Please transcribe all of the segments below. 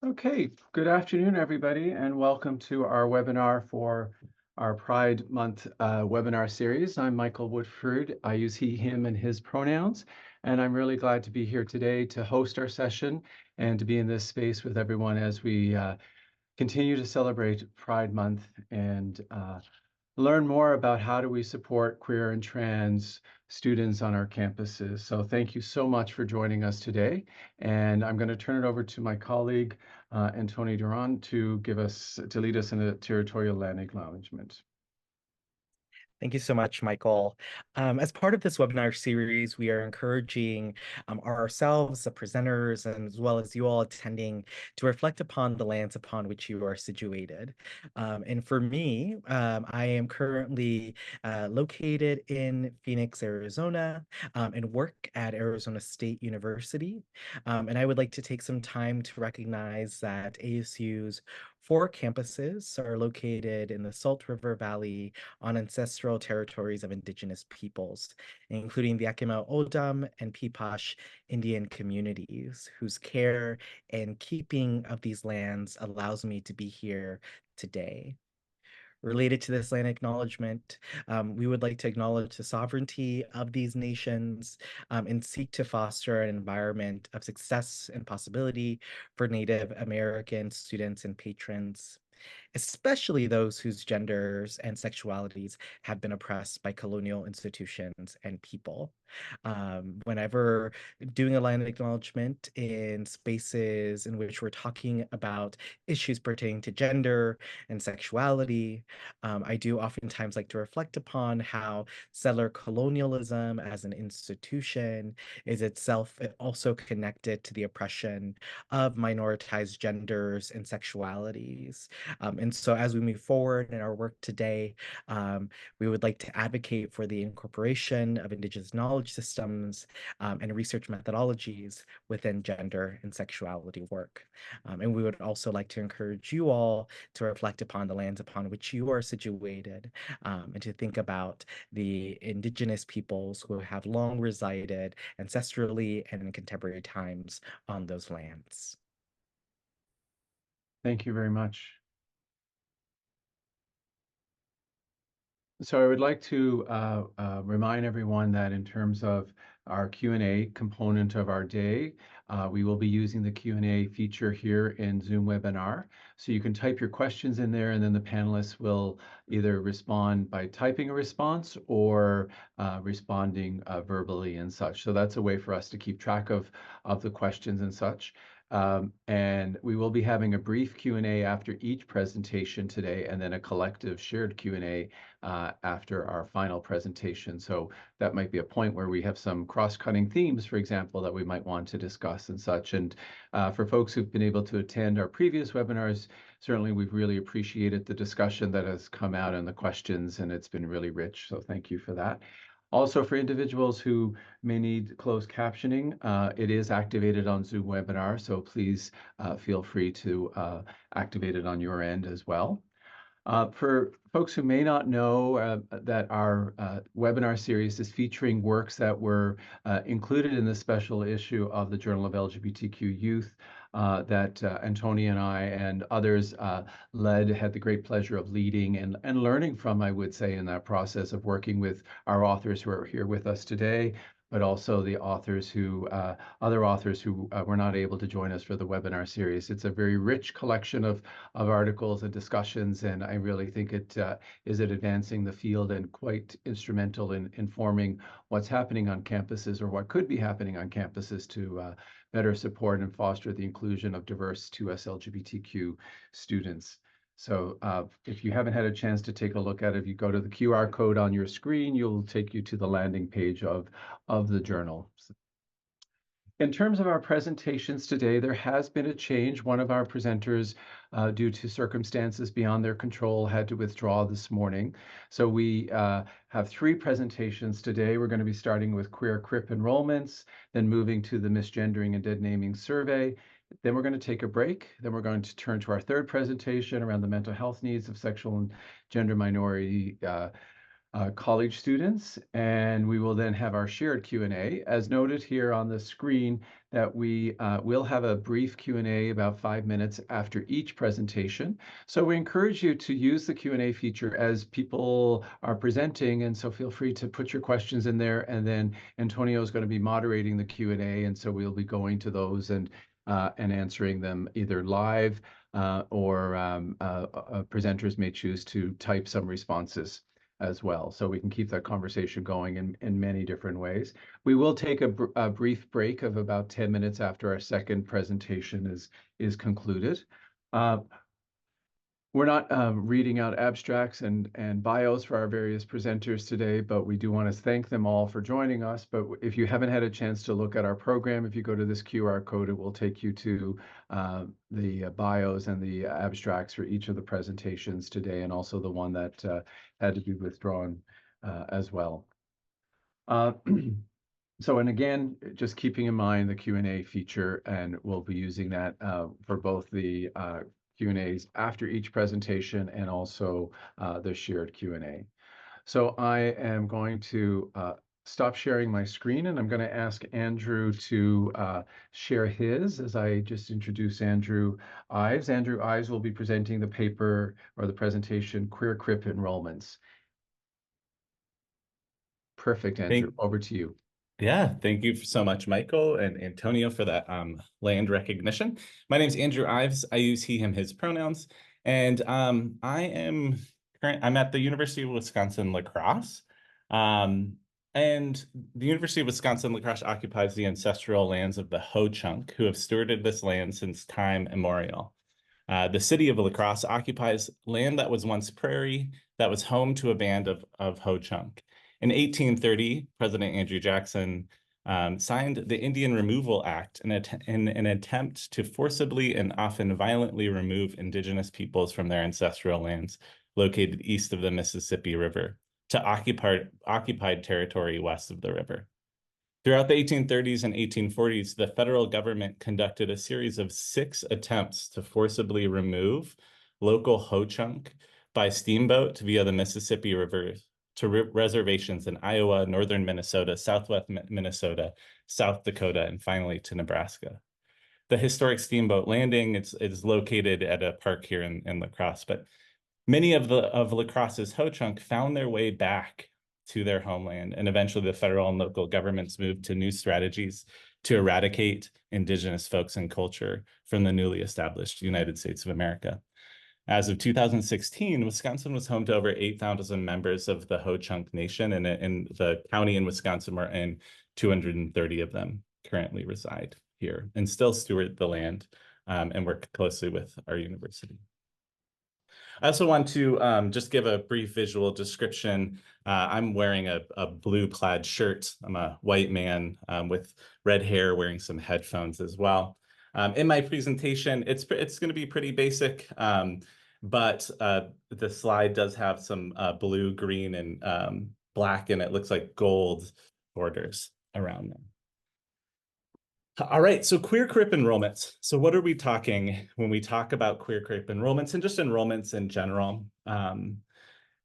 Okay, good afternoon, everybody, and welcome to our webinar for our Pride Month webinar series. I'm Michael Woodford. I use he, him, and his pronouns, and I'm really glad to be here today to host our session and to be in this space with everyone as we continue to celebrate Pride Month and learn more about how do we support queer and trans students on our campuses. So thank you so much for joining us today. And I'm going to turn it over to my colleague, Antoni Duran, to lead us in a territorial land acknowledgement. Thank you so much, Michael. As part of this webinar series, we are encouraging ourselves, the presenters, and as well as you all attending to reflect upon the lands upon which you are situated. And for me, I am currently located in Phoenix, Arizona, and work at Arizona State University. And I would like to take some time to recognize that ASU's 4 campuses are located in the Salt River Valley on ancestral territories of Indigenous peoples, including the Yakima Odom and Peepash Indian communities, whose care and keeping of these lands allows me to be here today. Related to this land acknowledgement, we would like to acknowledge the sovereignty of these nations and seek to foster an environment of success and possibility for Native American students and patrons, especially those whose genders and sexualities have been oppressed by colonial institutions and people. Whenever doing a line acknowledgement in spaces in which we're talking about issues pertaining to gender and sexuality, I do oftentimes like to reflect upon how settler colonialism as an institution is itself also connected to the oppression of minoritized genders and sexualities. And so as we move forward in our work today, we would like to advocate for the incorporation of Indigenous knowledge systems and research methodologies within gender and sexuality work. And we would also like to encourage you all to reflect upon the lands upon which you are situated and to think about the Indigenous peoples who have long resided ancestrally and in contemporary times on those lands. Thank you very much. So I would like to remind everyone that in terms of our Q&A component of our day, we will be using the Q&A feature here in Zoom webinar. So you can type your questions in there and then the panelists will either respond by typing a response or responding verbally and such. So that's a way for us to keep track of the questions and such. And we will be having a brief Q&A after each presentation today and then a collective shared Q&A after our final presentation. So that might be a point where we have some cross-cutting themes, for example, that we might want to discuss and such. And for folks who've been able to attend our previous webinars, certainly we've really appreciated the discussion that has come out and the questions, and it's been really rich. So thank you for that. Also, for individuals who may need closed captioning, it is activated on Zoom webinar, so please feel free to activate it on your end as well. For folks who may not know that our webinar series is featuring works that were included in the special issue of the Journal of LGBTQ Youth that Antoni and I and others had the great pleasure of leading and learning from, I would say, in that process of working with our authors who are here with us today, but also the authors other authors who were not able to join us for the webinar series. It's a very rich collection of articles and discussions, and I really think it is advancing the field and quite instrumental in informing what's happening on campuses or what could be happening on campuses to better support and foster the inclusion of diverse 2S LGBTQ students. So if you haven't had a chance to take a look at it, if you go to the QR code on your screen, you'll take you to the landing page of the journal. In terms of our presentations today, there has been a change. One of our presenters, due to circumstances beyond their control, had to withdraw this morning. So we have 3 presentations today. We're going to be starting with queer crip enrollments, then moving to the misgendering and dead naming survey. Then we're going to take a break. Then we're going to turn to our 3rd presentation around the mental health needs of sexual and gender minority college students, and we will then have our shared Q&A. As noted here on the screen, that we will have a brief Q&A about 5 minutes after each presentation. So we encourage you to use the Q&A feature as people are presenting, and so feel free to put your questions in there, and then Antonio is going to be moderating the Q&A, and so we'll be going to those and answering them either live or presenters may choose to type some responses as well. So we can keep that conversation going in many different ways. We will take a brief break of about 10 minutes after our second presentation is concluded. We're not reading out abstracts and bios for our various presenters today, but we do want to thank them all for joining us. But if you haven't had a chance to look at our program, if you go to this QR code, it will take you to the bios and the abstracts for each of the presentations today, and also the one that had to be withdrawn as well. So, and again, just keeping in mind the Q&A feature, and we'll be using that for both the Q&As after each presentation and also the shared Q&A. So I am going to stop sharing my screen, and I'm going to ask Andrew to share his as I just introduce Andrew Ives. Andrew Ives will be presenting the paper or the presentation, Queer Crip Enrollments. Perfect, Andrew. Over to you. Yeah, thank you so much, Michael and Antonio, for that land recognition. My name is Andrew Ives. I use he, him, his pronouns, and I'm at the University of Wisconsin La Crosse, and the University of Wisconsin La Crosse occupies the ancestral lands of the Ho-Chunk, who have stewarded this land since time immemorial. The city of La Crosse occupies land that was once prairie, that was home to a band of Ho-Chunk. In 1830, President Andrew Jackson signed the Indian Removal Act in an attempt to forcibly and often violently remove indigenous peoples from their ancestral lands located east of the Mississippi River to occupied territory west of the river. Throughout the 1830s and 1840s, the federal government conducted a series of 6 attempts to forcibly remove local Ho-Chunk by steamboat via the Mississippi River to reservations in Iowa, northern Minnesota, southwest Minnesota, South Dakota, and finally to Nebraska. The historic steamboat landing is located at a park here in La Crosse, but many of La Crosse's Ho-Chunk found their way back to their homeland, and eventually the federal and local governments moved to new strategies to eradicate indigenous folks and culture from the newly established United States of America. As of 2016, Wisconsin was home to over 8,000 members of the Ho-Chunk Nation, and in the county in Wisconsin we're in, 230 of them currently reside here and still steward the land and work closely with our university. I also want to just give a brief visual description. I'm wearing a blue plaid shirt. I'm a white man with red hair, wearing some headphones as well. In my presentation, it's going to be pretty basic, but the slide does have some blue, green, and black, and it looks like gold borders around them. All right, so queer crip enrollments. So what are we talking when we talk about queer crip enrollments and just enrollments in general?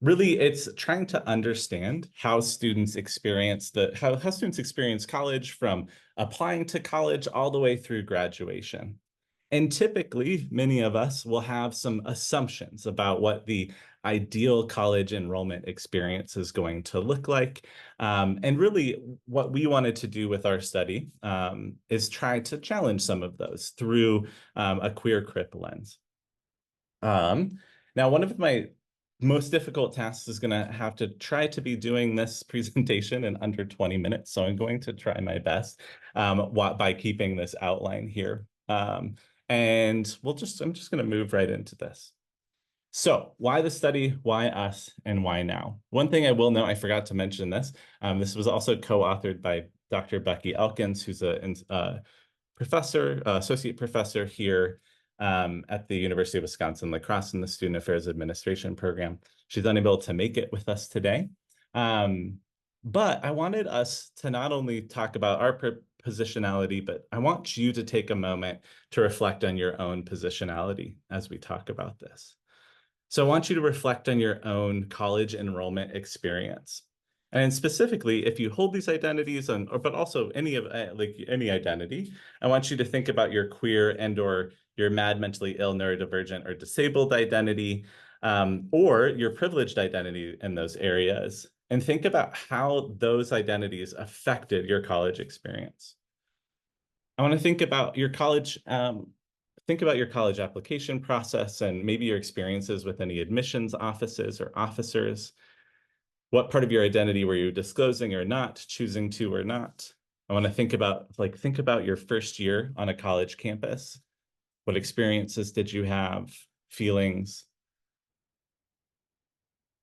Really, it's trying to understand how students experience how students experience college, from applying to college all the way through graduation. And typically, many of us will have some assumptions about what the ideal college enrollment experience is going to look like. And really, what we wanted to do with our study is try to challenge some of those through a queer crip lens. Now, one of my most difficult tasks is going to have to try to be doing this presentation in under 20 minutes. So I'm going to try my best by keeping this outline here. And I'm just going to move right into this. So why the study, why us, and why now? One thing I will note, I forgot to mention this. This was also co-authored by Dr. Becki Elkins, who's a professor, associate professor here at the University of Wisconsin La Crosse in the Student Affairs Administration program. She's unable to make it with us today. But I wanted us to not only talk about our positionality, but I want you to take a moment to reflect on your own positionality as we talk about this. So I want you to reflect on your own college enrollment experience. And specifically, if you hold these identities, but also any identity, I want you to think about your queer and/or your mad, mentally ill, neurodivergent, or disabled identity, or your privileged identity in those areas, and think about how those identities affected your college experience. I want to think about your college application process and maybe your experiences with any admissions offices or officers. What part of your identity were you disclosing or not, choosing to or not? I want to think about your first year on a college campus. What experiences did you have? Feelings?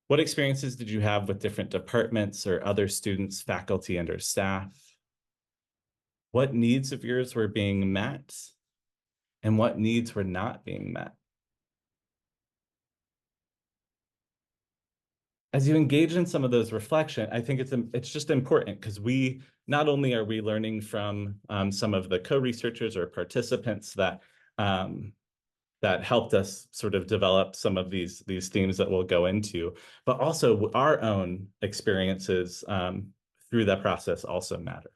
What experiences did you have with different departments or other students, faculty, and/or staff? What needs of yours were being met? And what needs were not being met? As you engage in some of those reflections, I think it's just important because not only are we learning from some of the co-researchers or participants that helped us sort of develop some of these themes that we'll go into, but also our own experiences through that process also matter.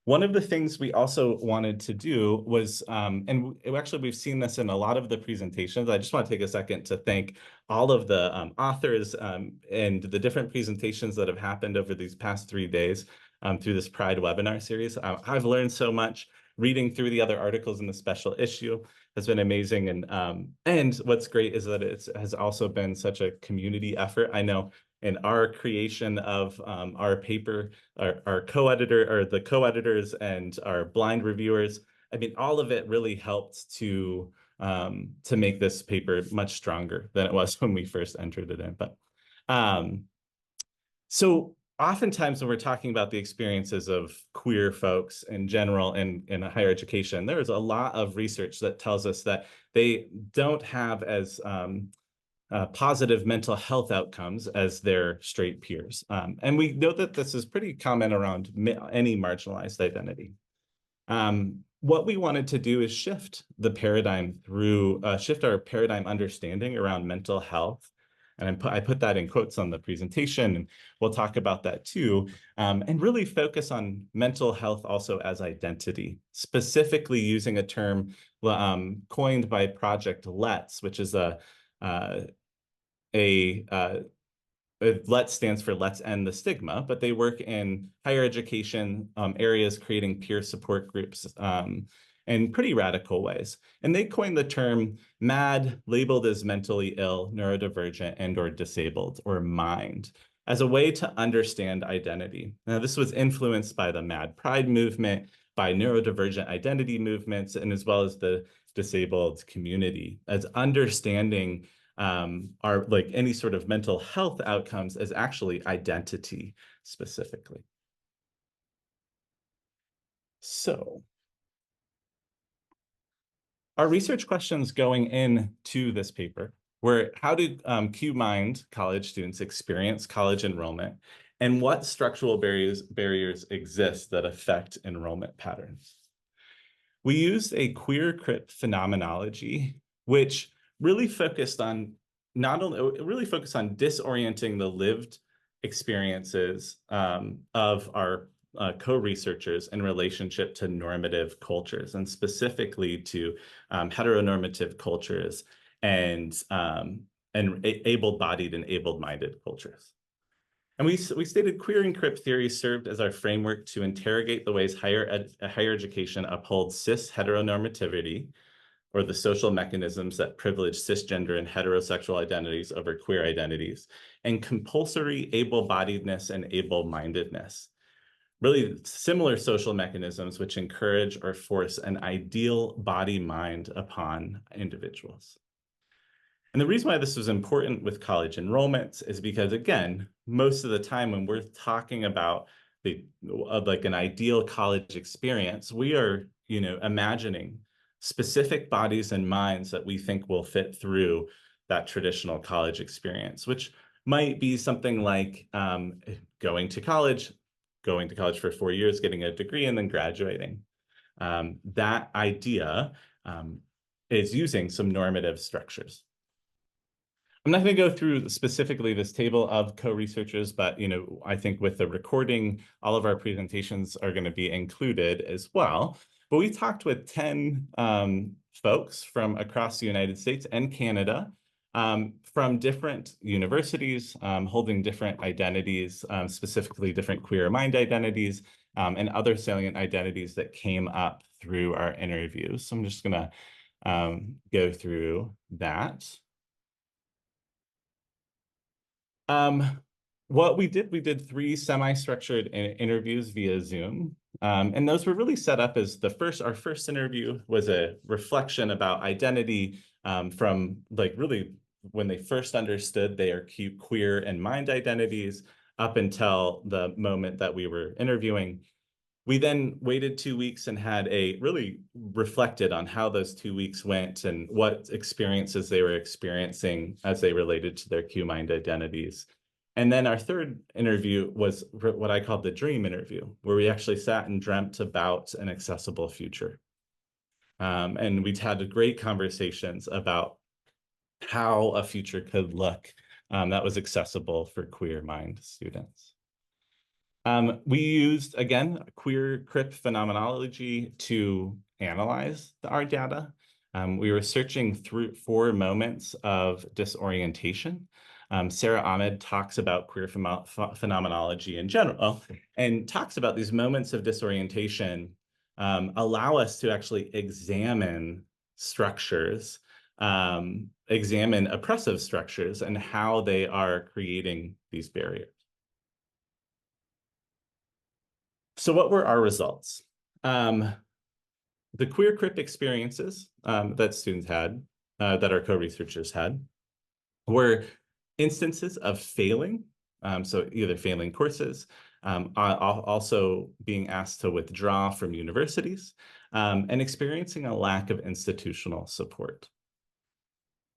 One of the things we also wanted to do was, actually we've seen this in a lot of the presentations. I just want to take a second to thank all of the authors and the different presentations that have happened over these past 3 days through this Pride webinar series. I've learned so much. Reading through the other articles in the special issue has been amazing. And what's great is that it has also been such a community effort. I know in our creation of our paper, our co-editor or the co-editors and our blind reviewers, I mean, all of it really helped to make this paper much stronger than it was when we first entered it in. But so oftentimes when we're talking about the experiences of queer folks in general in higher education, there's a lot of research that tells us that they don't have as positive mental health outcomes as their straight peers. And we know that this is pretty common around any marginalized identity. What we wanted to do is shift the paradigm shift our paradigm understanding around mental health. And I put that in quotes on the presentation, and we'll talk about that too, and really focus on mental health also as identity, specifically using a term coined by Project Let's, which is LETS stands for Let's End the Stigma, but they work in higher education areas, creating peer support groups in pretty radical ways. And they coined the term MAD, labeled as mentally ill, neurodivergent, and/or disabled, or MIND, as a way to understand identity. Now, this was influenced by the MAD Pride movement, by neurodivergent identity movements, and as well as the disabled community, as understanding are like any sort of mental health outcomes as actually identity specifically. So our research questions going into this paper were, how do Q-Mind college students experience college enrollment, and what structural barriers exist that affect enrollment patterns? We used a queer crip phenomenology, which really focused on disorienting the lived experiences of our co-researchers in relationship to normative cultures, and specifically to heteronormative cultures and able-bodied and able-minded cultures. And we stated queer and crip theory served as our framework to interrogate the ways higher education upholds cis heteronormativity, or the social mechanisms that privilege cisgender and heterosexual identities over queer identities, and compulsory able-bodiedness and able-mindedness. Really similar social mechanisms which encourage or force an ideal body-mind upon individuals. And the reason why this was important with college enrollments is because, again, most of the time when we're talking about like an ideal college experience, we are, imagining specific bodies and minds that we think will fit through that traditional college experience, which might be something like going to college for 4 years, getting a degree, and then graduating. That idea is using some normative structures. I'm not going to go through specifically this table of co-researchers, but I think with the recording, all of our presentations are going to be included as well. But we talked with 10 folks from across the United States and Canada, from different universities, holding different identities, specifically different queer mind identities, and other salient identities that came up through our interviews. So I'm just going to go through that. What we did 3 semi-structured interviews via Zoom. And those were really set up as our first interview was a reflection about identity, from like really when they first understood they are queer and mind identities up until the moment that we were interviewing. We then waited 2 weeks and had really reflected on how those 2 weeks went and what experiences they were experiencing as they related to their Q mind identities. And then our third interview was what I called the dream interview, where we actually sat and dreamt about an accessible future. And we'd had great conversations about how a future could look that was accessible for queer mind students. We used, again, queer crip phenomenology to analyze our data. We were searching for moments of disorientation. Sarah Ahmed talks about queer phenomenology in general and talks about these moments of disorientation allow us to actually examine structures, examine oppressive structures and how they are creating these barriers. So what were our results? The queer crip experiences that students had, that our co-researchers had, were instances of failing, so either failing courses, also being asked to withdraw from universities, and experiencing a lack of institutional support.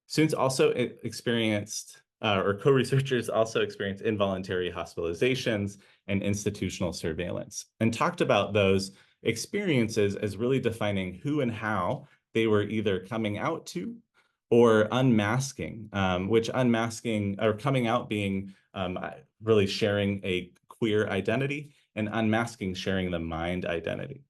Students also experienced, or co-researchers also experienced involuntary hospitalizations and institutional surveillance, and talked about those experiences as really defining who and how they were either coming out to or unmasking, which unmasking or coming out being really sharing a queer identity, and unmasking sharing the mind identity.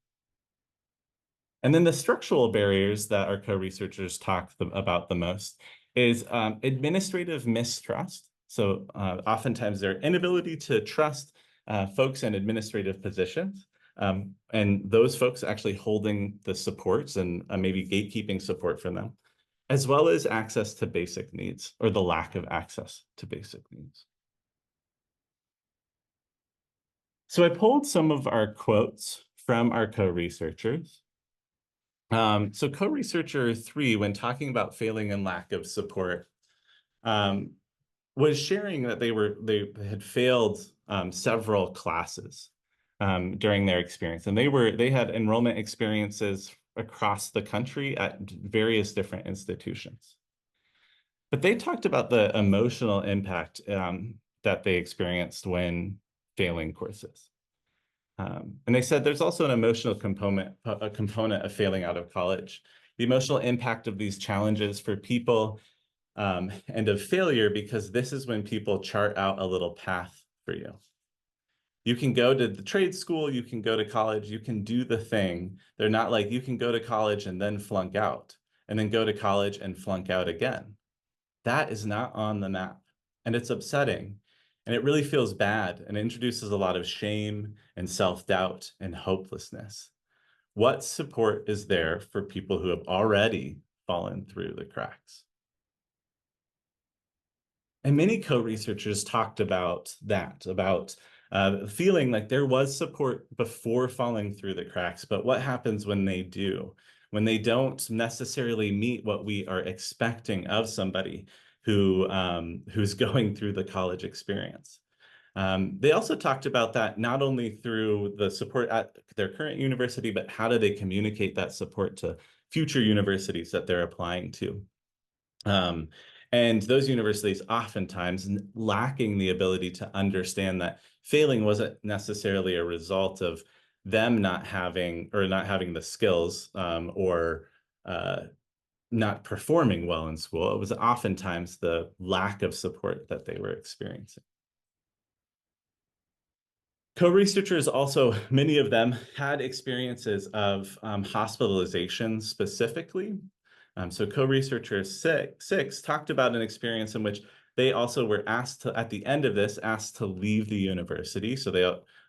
And then the structural barriers that our co-researchers talked about the most is administrative mistrust. So oftentimes their inability to trust folks in administrative positions, and those folks actually holding the supports and maybe gatekeeping support from them, as well as access to basic needs, or the lack of access to basic needs. So I pulled some of our quotes from our co-researchers. So co-researcher 3, when talking about failing and lack of support, was sharing that they had failed several classes during their experience, and they had enrollment experiences across the country at various different institutions. But they talked about the emotional impact that they experienced when failing courses. And they said there's also an emotional component of failing out of college. The emotional impact of these challenges for people and of failure, because this is when people chart out a little path for you. You can go to the trade school, you can go to college, you can do the thing. They're not like you can go to college and then flunk out, and then go to college and flunk out again. That is not on the map, and it's upsetting. And it really feels bad and introduces a lot of shame and self-doubt and hopelessness. What support is there for people who have already fallen through the cracks? And many co-researchers talked about that, about feeling like there was support before falling through the cracks, but what happens when they do? When they don't necessarily meet what we are expecting of somebody who's going through the college experience. They also talked about that not only through the support at their current university, but how do they communicate that support to future universities that they're applying to? And those universities oftentimes lacking the ability to understand that failing wasn't necessarily a result of them not having the skills or not performing well in school. It was oftentimes the lack of support that they were experiencing. Co-researchers also, many of them had experiences of hospitalization specifically. So co-researcher six talked about an experience in which they also were asked to, at the end of this, asked to leave the university. So they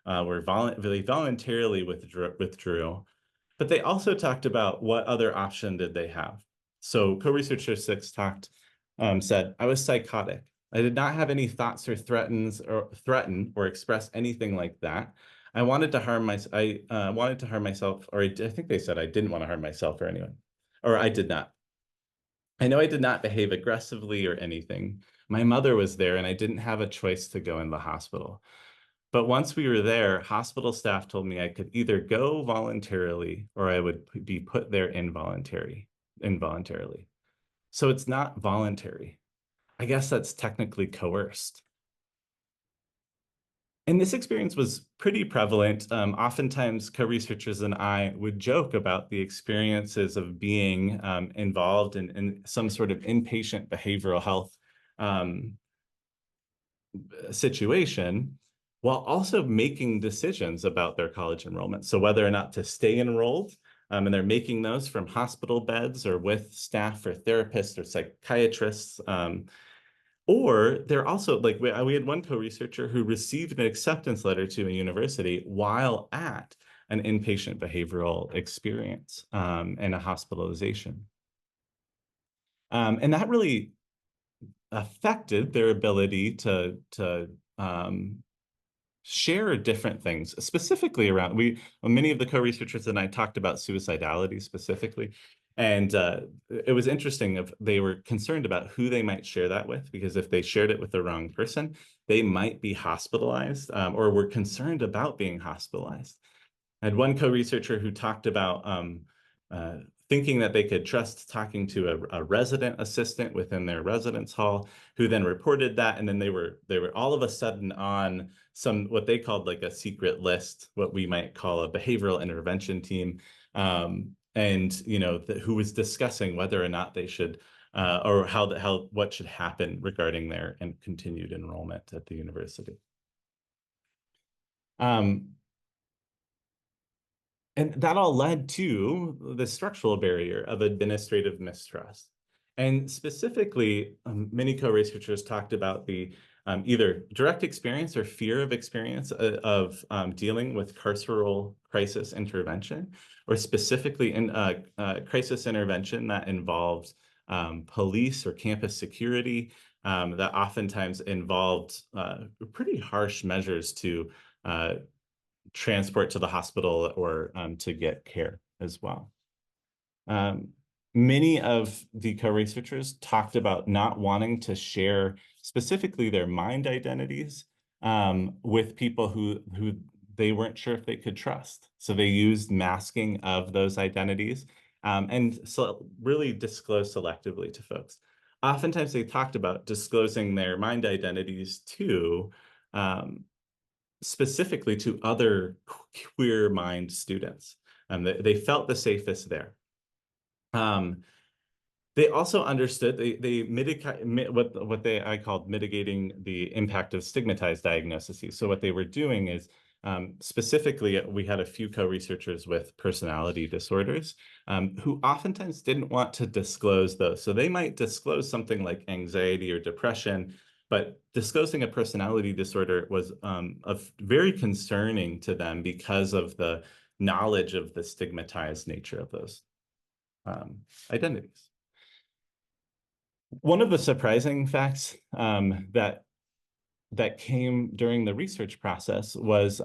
they voluntarily withdrew. But they also talked about what other option did they have. So co-researcher six said, I was psychotic. I did not have any thoughts or threaten or express anything like that. I wanted to harm myself. I wanted to harm myself, or I think they said I didn't want to harm myself or anyone, or I did not. I know I did not behave aggressively or anything. My mother was there and I didn't have a choice to go in the hospital. But once we were there, hospital staff told me I could either go voluntarily or I would be put there involuntarily. So it's not voluntary. I guess that's technically coerced. And this experience was pretty prevalent. Oftentimes, co-researchers and I would joke about the experiences of being involved in some sort of inpatient behavioral health situation, while also making decisions about their college enrollment. So whether or not to stay enrolled, and they're making those from hospital beds or with staff or therapists or psychiatrists, or they're also like, we had one co-researcher who received an acceptance letter to a university while at an inpatient behavioral experience and a hospitalization. And that really affected their ability to share different things, specifically around, many of the co-researchers and I talked about suicidality specifically. And it was interesting if they were concerned about who they might share that with, because if they shared it with the wrong person, they might be hospitalized or were concerned about being hospitalized. I had one co-researcher who talked about thinking that they could trust talking to a resident assistant within their residence hall, who then reported that, and then they were all of a sudden on some what they called like a secret list, what we might call a behavioral intervention team, and who was discussing whether or not they should or what should happen regarding their continued enrollment at the university. And that all led to the structural barrier of administrative mistrust. And specifically, many co-researchers talked about the either direct experience or fear of experience of dealing with carceral crisis intervention, or specifically in crisis intervention that involved police or campus security, that oftentimes involved pretty harsh measures to transport to the hospital or to get care as well. Many of the co-researchers talked about not wanting to share specifically their mind identities with people who they weren't sure if they could trust. So they used masking of those identities and so really disclose selectively to folks. Oftentimes they talked about disclosing their mind identities to specifically to other queer mind students. They felt the safest there. They also understood, they mitigate what I called mitigating the impact of stigmatized diagnoses. So what they were doing is, specifically, we had a few co-researchers with personality disorders who oftentimes didn't want to disclose those. So they might disclose something like anxiety or depression, but disclosing a personality disorder was very concerning to them because of the knowledge of the stigmatized nature of those identities. One of the surprising facts that came during the research process was,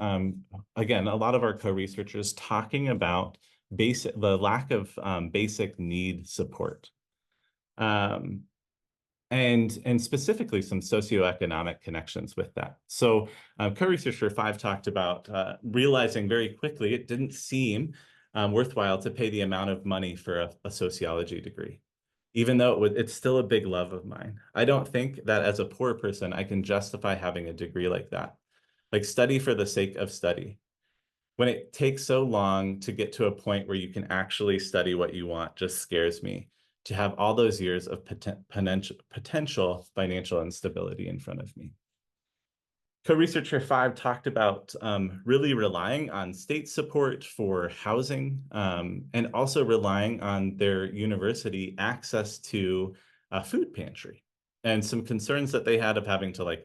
again, a lot of our co-researchers talking about the lack of basic need support. And specifically some socioeconomic connections with that. So co-researcher 5 talked about realizing very quickly it didn't seem worthwhile to pay the amount of money for a sociology degree, even though it's still a big love of mine. I don't think that as a poor person, I can justify having a degree like that. Like, study for the sake of study. When it takes so long to get to a point where you can actually study what you want just scares me. to have all those years of potential financial instability in front of me. Co-researcher 5 talked about really relying on state support for housing and also relying on their university access to a food pantry, and some concerns that they had of having to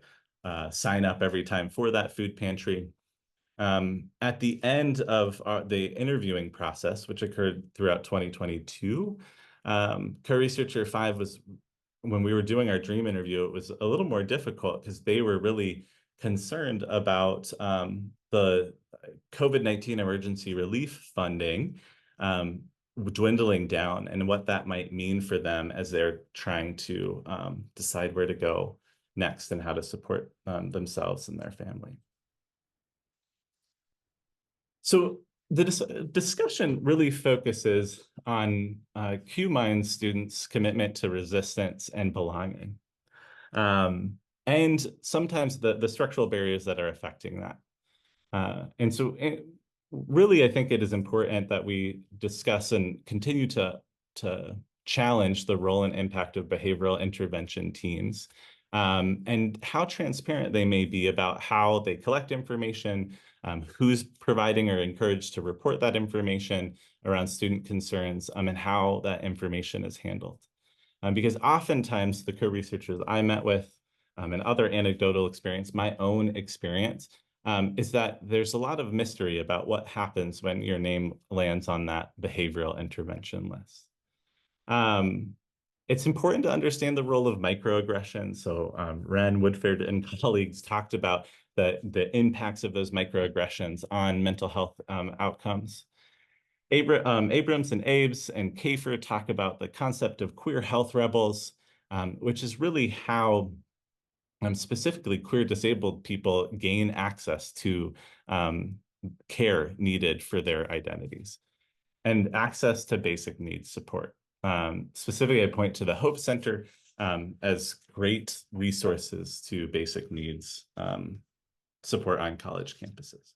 sign up every time for that food pantry. At the end of the interviewing process, which occurred throughout 2022, co-researcher 5 was, when we were doing our dream interview, it was a little more difficult because they were really concerned about the COVID-19 emergency relief funding dwindling down and what that might mean for them as they're trying to decide where to go next and how to support themselves and their family. So the discussion really focuses on QMind students' commitment to resistance and belonging, and sometimes the structural barriers that are affecting that. And so really, I think it is important that we discuss and continue to challenge the role and impact of behavioral intervention teams, and how transparent they may be about how they collect information, who's providing or encouraged to report that information around student concerns, and how that information is handled. Because oftentimes the co-researchers I met with, and other anecdotal experience, my own experience, is that there's a lot of mystery about what happens when your name lands on that behavioral intervention list. It's important to understand the role of microaggressions. So Ren, Woodford, and colleagues talked about the impacts of those microaggressions on mental health outcomes. Abrams and Aves and Kafer talk about the concept of queer health rebels, which is really how specifically queer disabled people gain access to care needed for their identities and access to basic needs support. Specifically, I point to the Hope Center as great resources to basic needs support on college campuses.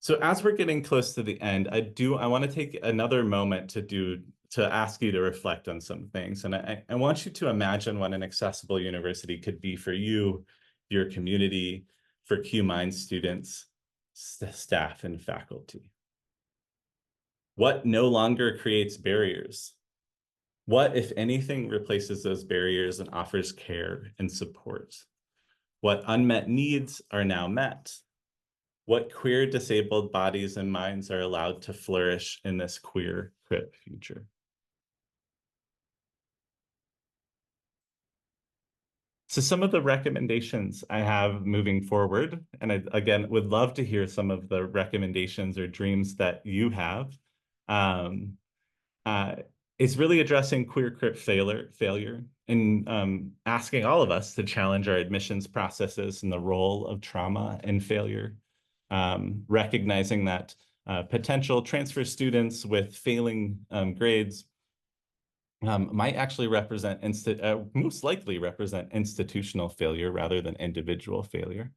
So as we're getting close to the end, I want to take another moment to ask you to reflect on some things. And I want you to imagine what an accessible university could be for you, your community, for QMind students, staff, and faculty. What no longer creates barriers? What, if anything, replaces those barriers and offers care and support? What unmet needs are now met? What queer disabled bodies and minds are allowed to flourish in this queer crip future? So some of the recommendations I have moving forward, and I, again, would love to hear some of the recommendations or dreams that you have. It's really addressing queer crip failure and asking all of us to challenge our admissions processes and the role of trauma and failure. Recognizing that potential transfer students with failing grades might actually represent, most likely represent institutional failure rather than individual failure.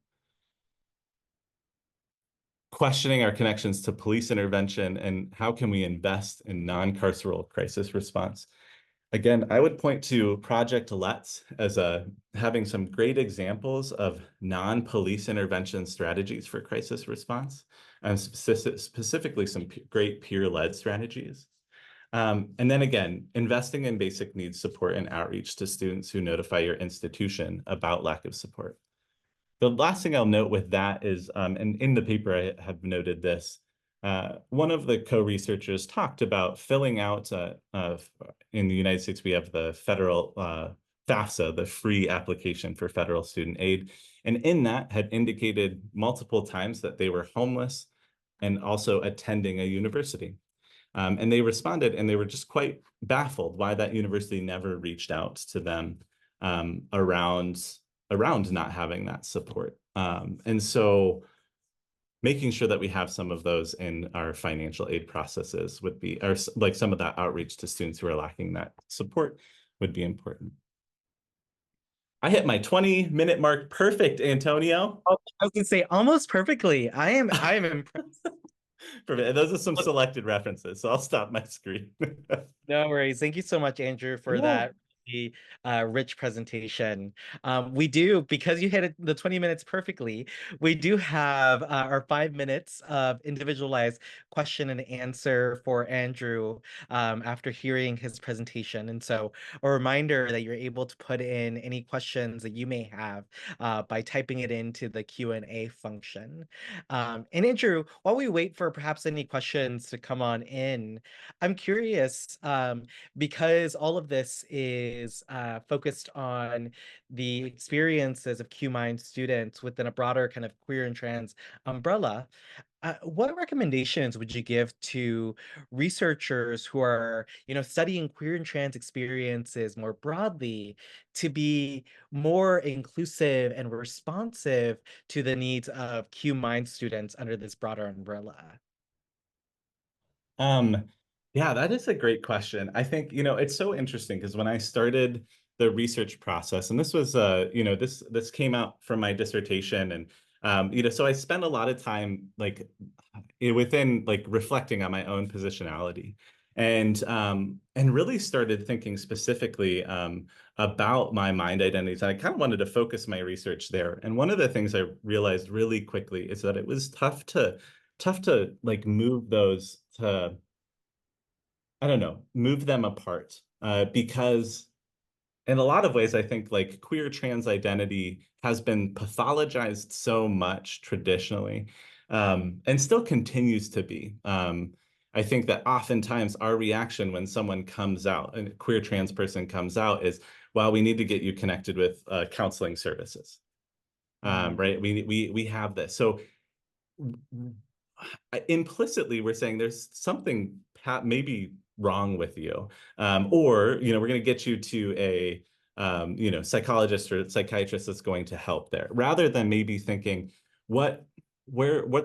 Questioning our connections to police intervention and how can we invest in non-carceral crisis response. Again, I would point to Project Let's as having some great examples of non-police intervention strategies for crisis response, and specifically some great peer-led strategies. And then again, investing in basic needs support and outreach to students who notify your institution about lack of support. The last thing I'll note with that is, and in the paper I have noted this, one of the co-researchers talked about filling out, in the United States, we have the federal FAFSA, the free application for federal student aid. And in that had indicated multiple times that they were homeless and also attending a university. And they responded and they were just quite baffled why that university never reached out to them around not having that support. And so making sure that we have some of those in our financial aid processes would be, or like some of that outreach to students who are lacking that support would be important. I hit my 20-minute mark. Perfect, Antonio. Oh, I was gonna say almost perfectly. I am impressed. Perfect. Those are some selected references, so I'll stop my screen. No worries. Thank you so much, Andrew, for Yeah. that really rich presentation. We do, because you hit the 20 minutes perfectly, we do have our 5 minutes of individualized question and answer for Andrew after hearing his presentation. And so a reminder that you're able to put in any questions that you may have by typing it into the Q&A function. And Andrew, while we wait for perhaps any questions to come on in, I'm curious, because all of this is focused on the experiences of QMind students within a broader kind of queer and trans umbrella. What recommendations would you give to researchers who are, studying queer and trans experiences more broadly to be more inclusive and responsive to the needs of QMind students under this broader umbrella? Um, yeah, that is a great question. I think, it's so interesting because when I started the research process, and this was, this came out from my dissertation, and so I spent a lot of time like within like reflecting on my own positionality, and really started thinking specifically about my mind identities. And I kind of wanted to focus my research there. And one of the things I realized really quickly is that it was tough to like move those to, I don't know, move them apart. Because in a lot of ways, I think like queer trans identity has been pathologized so much traditionally, and still continues to be. I think that oftentimes our reaction when someone comes out, a queer trans person comes out, is, well, we need to get you connected with counseling services. Right? We have this. So implicitly we're saying there's something maybe wrong with you, or we're going to get you to a psychologist or psychiatrist that's going to help there, rather than maybe thinking what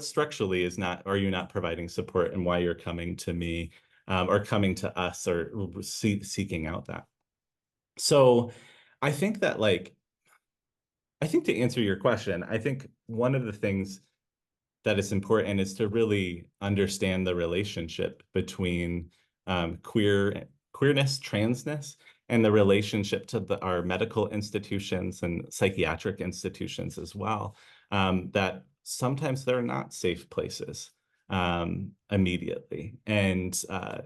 structurally are you not providing support, and why you're coming to me, or coming to us, or seeking out that. So I think that, like, I think to answer your question, I think one of the things that is important is to really understand the relationship between queerness, transness, and the relationship to our medical institutions and psychiatric institutions as well. That sometimes they're not safe places immediately, and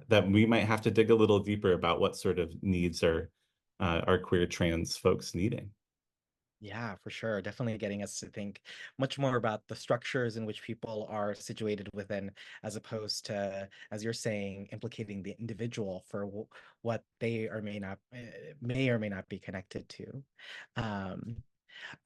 that we might have to dig a little deeper about what sort of needs are queer trans folks needing. Yeah, for sure. Definitely getting us to think much more about the structures in which people are situated within, as opposed to, as you're saying, implicating the individual for what they or may or may not be connected to. Um,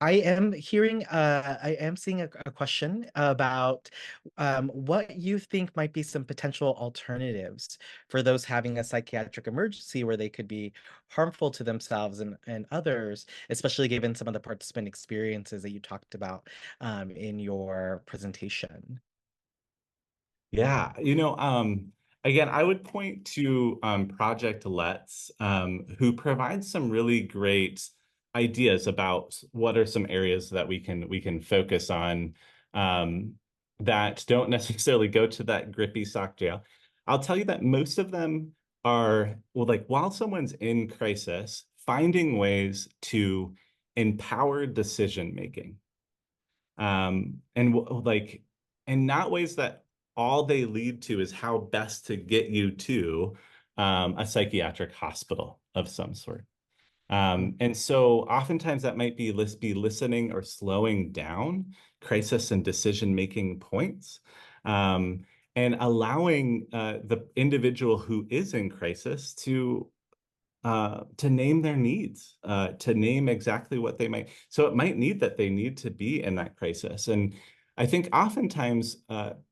I am seeing a question about what you think might be some potential alternatives for those having a psychiatric emergency where they could be harmful to themselves and others, especially given some of the participant experiences that you talked about in your presentation. Yeah, again, I would point to Project Let's, who provides some really great ideas about what are some areas that we can focus on, that don't necessarily go to that grippy sock jail. I'll tell you that most of them are, well, like, while someone's in crisis, finding ways to empower decision making, and not ways that all they lead to is how best to get you to a psychiatric hospital of some sort. And so oftentimes that might be listening or slowing down crisis and decision-making points, and allowing the individual who is in crisis to name their needs, to name exactly what they might. So it might need that they need to be in that crisis. And I think oftentimes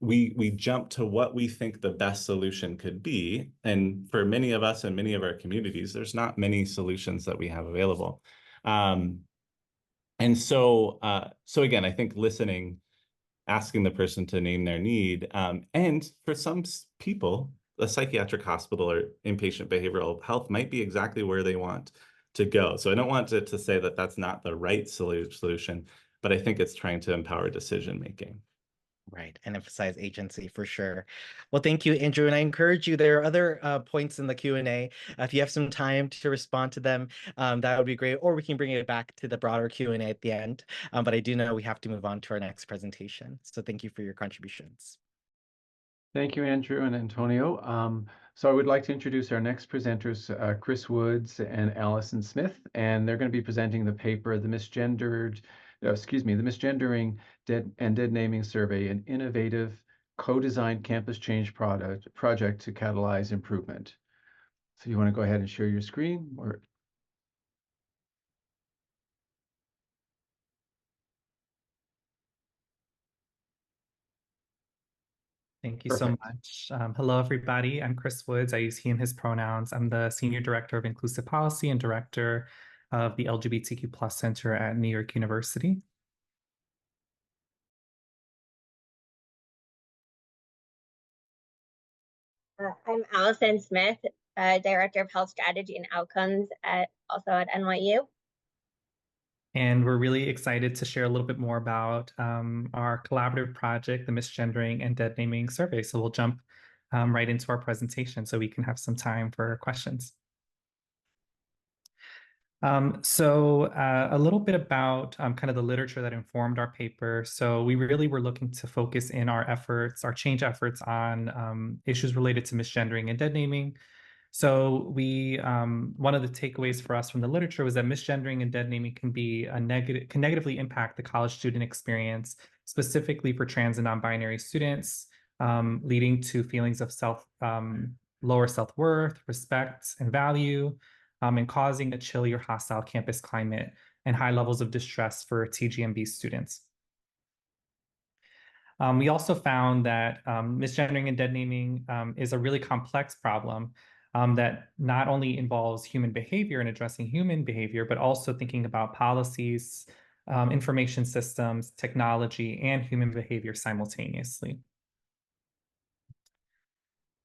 we jump to what we think the best solution could be. And for many of us and many of our communities, there's not many solutions that we have available. And so again, I think listening, asking the person to name their need, and for some people, a psychiatric hospital or inpatient behavioral health might be exactly where they want to go. So I don't want to say that that's not the right solution, but I think it's trying to empower decision making. Right, and emphasize agency for sure. Well, thank you, Andrew, and I encourage you. There are other points in the Q&A. If you have some time to respond to them, that would be great. Or we can bring it back to the broader Q&A at the end. But I do know we have to move on to our next presentation. So thank you for your contributions. Thank you, Andrew and Antonio. So I would like to introduce our next presenters, Chris Woods and Allison Smith, and they're going to be presenting the paper, the misgendering dead naming survey, an innovative co-designed campus change project to catalyze improvement. So you want to go ahead and share your screen, or Thank you so much. Hello, everybody. I'm Chris Woods. I use he and his pronouns. I'm the Senior Director of Inclusive Policy and Director of the LGBTQ+ Center at New York University. I'm Allison Smith, Director of Health Strategy and Outcomes also at NYU. And we're really excited to share a little bit more about our collaborative project, the Misgendering and Dead Naming Survey. So we'll jump right into our presentation so we can have some time for questions. A little bit about kind of the literature that informed our paper. So we really were looking to focus in our efforts, our change efforts on issues related to misgendering and dead naming. So one of the takeaways for us from the literature was that misgendering and dead naming can negatively impact the college student experience, specifically for trans and non-binary students, leading to feelings of lower self-worth, respect, and value, and causing a chilly or hostile campus climate and high levels of distress for TGMB students. We also found that misgendering and dead naming is a really complex problem that not only involves human behavior and addressing human behavior, but also thinking about policies, information systems, technology, and human behavior simultaneously.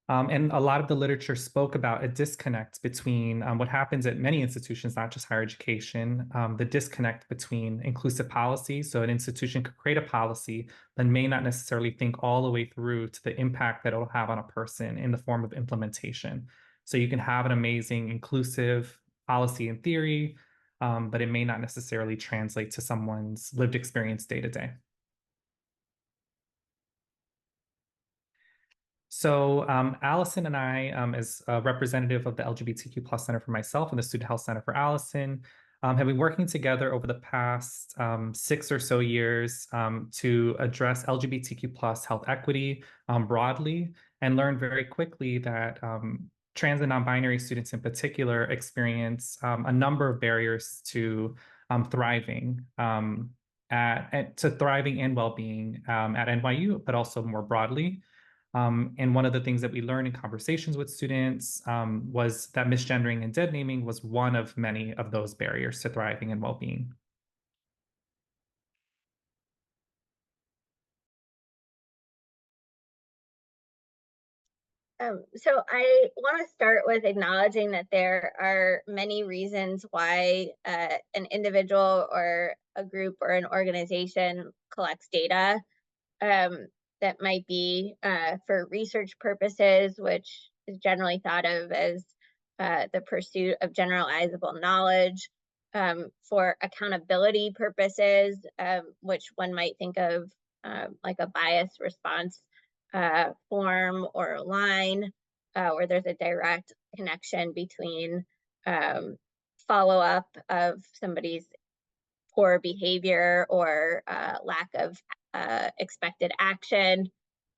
And a lot of the literature spoke about a disconnect between what happens at many institutions, not just higher education, the disconnect between inclusive policy. So an institution could create a policy, but may not necessarily think all the way through to the impact that it'll have on a person in the form of implementation. So you can have an amazing inclusive policy in theory, but it may not necessarily translate to someone's lived experience day to day. So Allison and I, as a representative of the LGBTQ+ Center for myself and the Student Health Center for Allison, have been working together over the past 6 or so years to address LGBTQ+ health equity broadly, and learned very quickly that trans and non-binary students in particular experience a number of barriers to thriving and well-being at NYU, but also more broadly. And one of the things that we learned in conversations with students was that misgendering and dead naming was one of many of those barriers to thriving and well-being. So I want to start with acknowledging that there are many reasons why an individual or a group or an organization collects data. That might be for research purposes, which is generally thought of as the pursuit of generalizable knowledge, for accountability purposes, which one might think of like a bias response form or line, where there's a direct connection between follow-up of somebody's poor behavior or lack of expected action,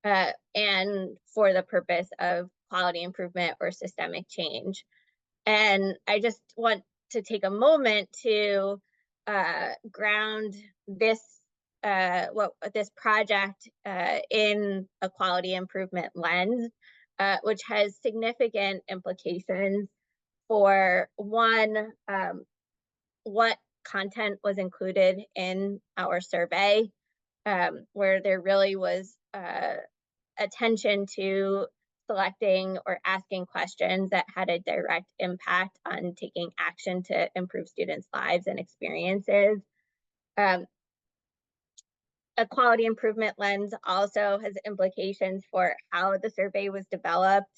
and for the purpose of quality improvement or systemic change. And I just want to take a moment to ground this this project in a quality improvement lens, which has significant implications for one, what content was included in our survey, where there really was attention to selecting or asking questions that had a direct impact on taking action to improve students' lives and experiences. A quality improvement lens also has implications for how the survey was developed,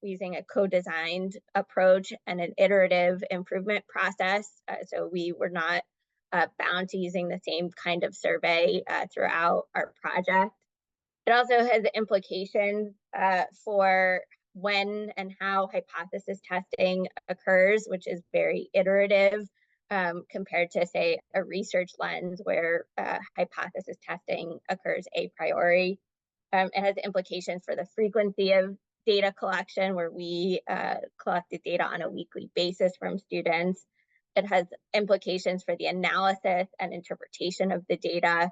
using a co-designed approach and an iterative improvement process. So we were not bound to using the same kind of survey throughout our project. It also has implications for when and how hypothesis testing occurs, which is very iterative compared to, say, a research lens where hypothesis testing occurs a priori. It has implications for the frequency of data collection, where we collected data on a weekly basis from students. It has implications for the analysis and interpretation of the data.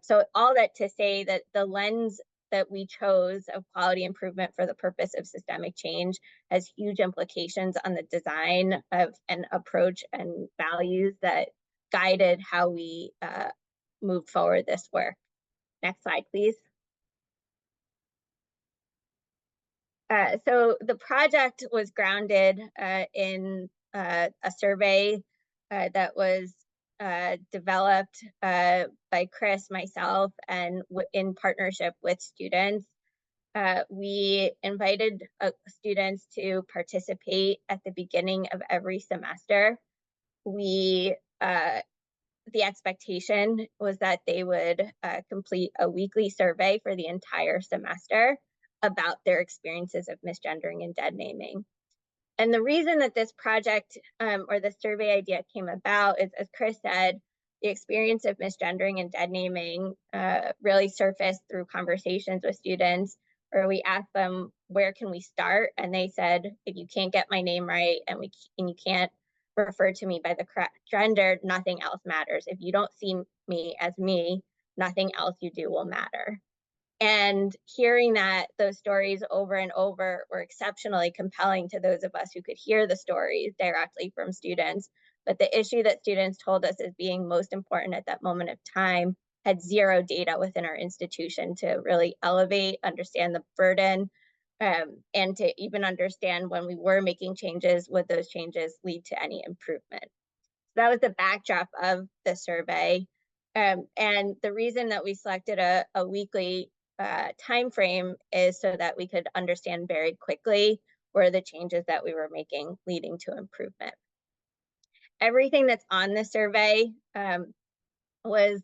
So all that to say that the lens that we chose of quality improvement for the purpose of systemic change has huge implications on the design of an approach and values that guided how we moved forward this work. Next slide, please. So the project was grounded in a survey that was developed by Chris, myself, and in partnership with students. We invited students to participate at the beginning of every semester. The expectation was that they would complete a weekly survey for the entire semester about their experiences of misgendering and dead naming. And the reason that this project or the survey idea came about is, as Chris said, the experience of misgendering and dead naming really surfaced through conversations with students where we asked them, where can we start? And they said, if you can't get my name right and you can't refer to me by the correct gender, nothing else matters. If you don't see me as me, nothing else you do will matter. And hearing those stories over and over were exceptionally compelling to those of us who could hear the stories directly from students. But the issue that students told us as being most important at that moment of time had zero data within our institution to really elevate, understand the burden, and to even understand when we were making changes, would those changes lead to any improvement? So that was the backdrop of the survey. And the reason that we selected a weekly time frame is so that we could understand very quickly where the changes that we were making leading to improvement. Everything that's on the survey was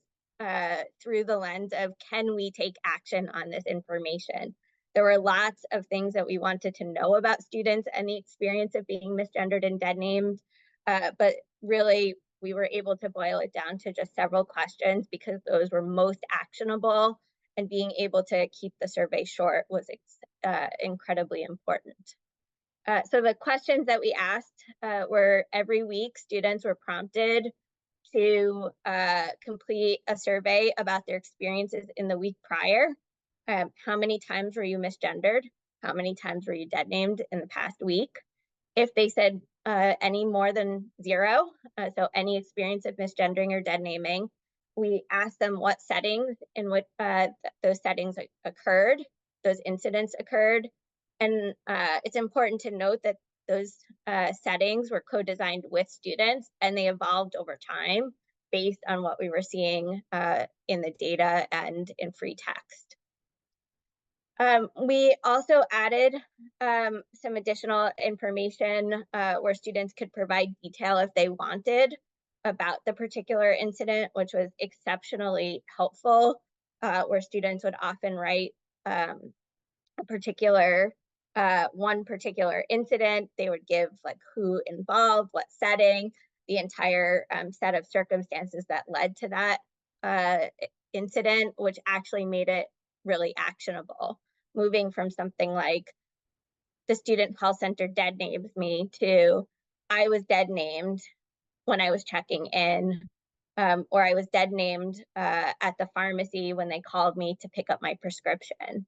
through the lens of, can we take action on this information? There were lots of things that we wanted to know about students and the experience of being misgendered and dead named, but really we were able to boil it down to just several questions because those were most actionable, and being able to keep the survey short was incredibly important. So the questions that we asked were, every week students were prompted to complete a survey about their experiences in the week prior. How many times were you misgendered? How many times were you dead named in the past week? If they said any more than zero, so any experience of misgendering or dead naming, we asked them what settings in which those settings occurred, those incidents occurred. And it's important to note that those settings were co-designed with students, and they evolved over time based on what we were seeing in the data and in free text. We also added some additional information where students could provide detail if they wanted about the particular incident, which was exceptionally helpful, where students would often write one particular incident. They would give like who involved, what setting, the entire set of circumstances that led to that incident, which actually made it really actionable. Moving from something like, the student call center dead named me, to I was dead named when I was checking in, or I was dead named at the pharmacy when they called me to pick up my prescription.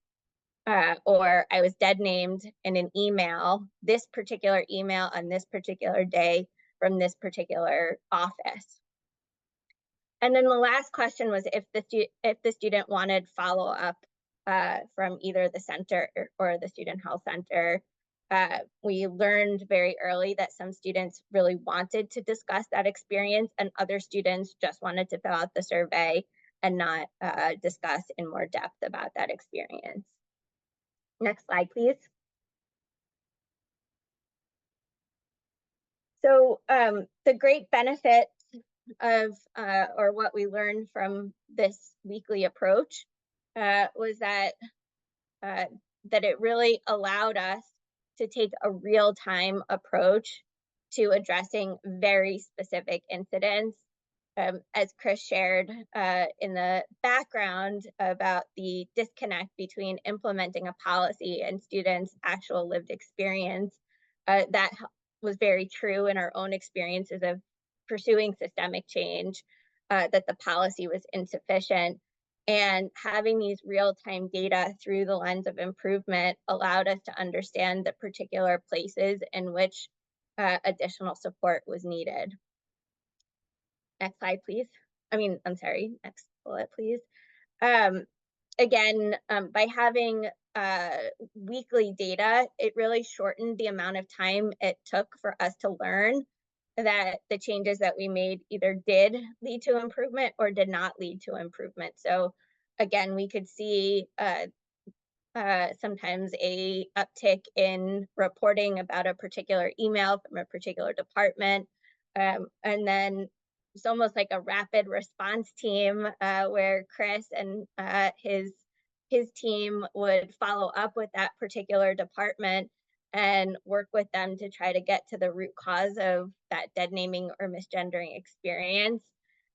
Or I was dead named in an email, this particular email on this particular day from this particular office. And then the last question was if the student wanted follow-up from either the center or the student health center. We learned very early that some students really wanted to discuss that experience, and other students just wanted to fill out the survey and not discuss in more depth about that experience. Next slide, please. So the great benefit of, or what we learned from this weekly approach was that it really allowed us to take a real-time approach to addressing very specific incidents. As Chris shared in the background about the disconnect between implementing a policy and students' actual lived experience, that was very true in our own experiences of pursuing systemic change, that the policy was insufficient. And having these real-time data through the lens of improvement allowed us to understand the particular places in which additional support was needed. Next slide, please. I'm sorry, next bullet, please. Again, by having weekly data, it really shortened the amount of time it took for us to learn that the changes that we made either did lead to improvement or did not lead to improvement. So again, we could see sometimes a uptick in reporting about a particular email from a particular department. And then it's almost like a rapid response team where Chris and his team would follow up with that particular department and work with them to try to get to the root cause of that deadnaming or misgendering experience.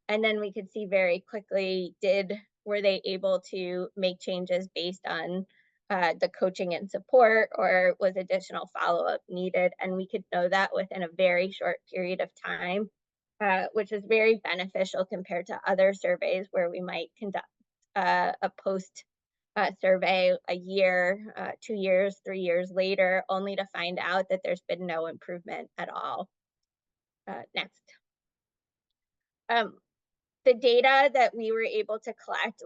And then we could see very quickly, were they able to make changes based on the coaching and support, or was additional follow-up needed? And we could know that within a very short period of time, which is very beneficial compared to other surveys where we might conduct a post survey a year, 2 years, 3 years later, only to find out that there's been no improvement at all. Next. The data that we were able to collect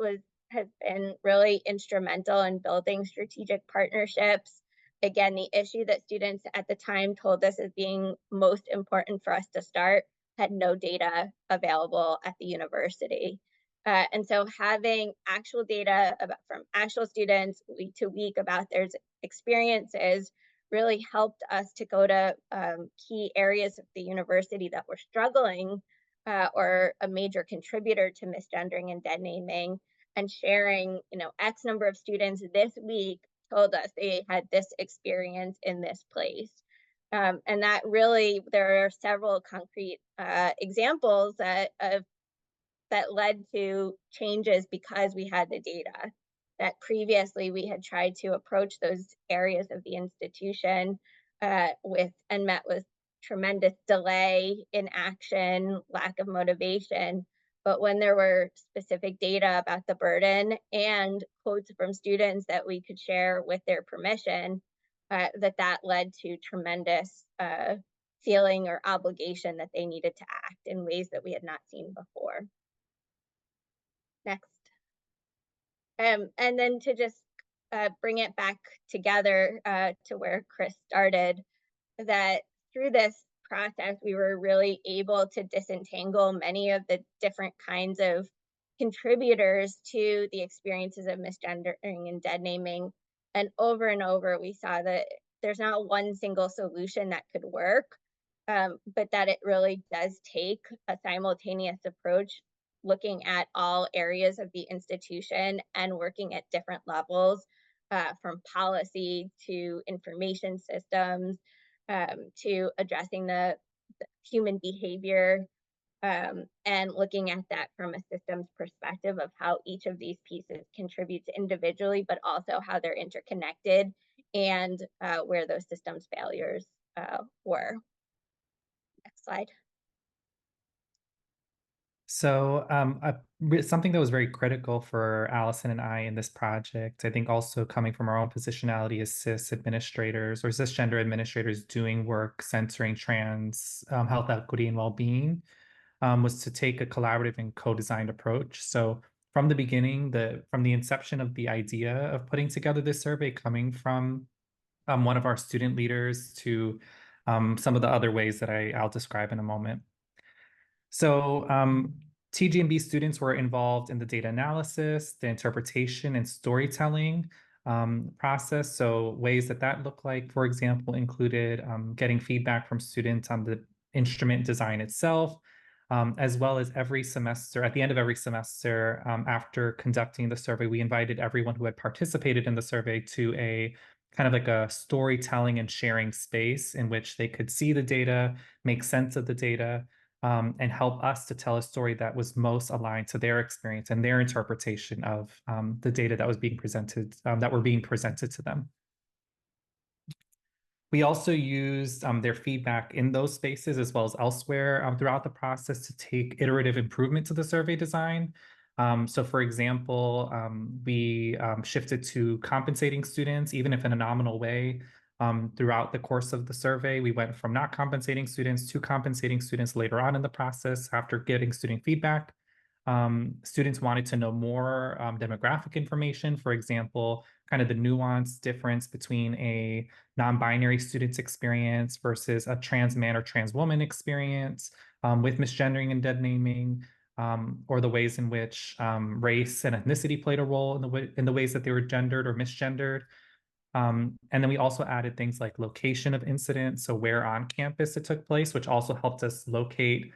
has been really instrumental in building strategic partnerships. Again, the issue that students at the time told us as being most important for us to start had no data available at the university. And so having actual data from actual students week to week about their experiences really helped us to go to key areas of the university that were struggling or a major contributor to misgendering and deadnaming, and sharing, X number of students this week told us they had this experience in this place. And that really, there are several concrete examples that led to changes because we had the data. That previously we had tried to approach those areas of the institution and met with tremendous delay in action, lack of motivation. But when there were specific data about the burden and quotes from students that we could share with their permission, that led to tremendous feeling or obligation that they needed to act in ways that we had not seen before. Next. And then to just bring it back together to where Chris started, that through this process, we were really able to disentangle many of the different kinds of contributors to the experiences of misgendering and deadnaming. And over, we saw that there's not one single solution that could work, but that it really does take a simultaneous approach, looking at all areas of the institution and working at different levels, from policy to information systems, to addressing the human behavior, and looking at that from a systems perspective of how each of these pieces contributes individually, but also how they're interconnected and where those systems failures were. Next slide. So something that was very critical for Allison and I in this project, I think also coming from our own positionality as cis administrators or cisgender administrators doing work censoring trans health equity and well-being, was to take a collaborative and co-designed approach. So from the beginning, from the inception of the idea of putting together this survey, coming from one of our student leaders to some of the other ways that I'll describe in a moment. So TGMB students were involved in the data analysis, the interpretation, and storytelling process. So ways that looked like, for example, included getting feedback from students on the instrument design itself, as well as every semester, at the end of every semester, after conducting the survey, we invited everyone who had participated in the survey to a kind of like a storytelling and sharing space in which they could see the data, make sense of the data, and help us to tell a story that was most aligned to their experience and their interpretation of the data that was being presented, that were being presented to them. We also used their feedback in those spaces as well as elsewhere throughout the process to take iterative improvement to the survey design. So for example, we shifted to compensating students, even if in a nominal way, throughout the course of the survey. We went from not compensating students to compensating students later on in the process after getting student feedback. Students wanted to know more demographic information, for example, kind of the nuanced difference between a non-binary student's experience versus a trans man or trans woman experience with misgendering and dead naming, or the ways in which race and ethnicity played a role in the ways that they were gendered or misgendered. And then we also added things like location of incident, so where on campus it took place, which also helped us locate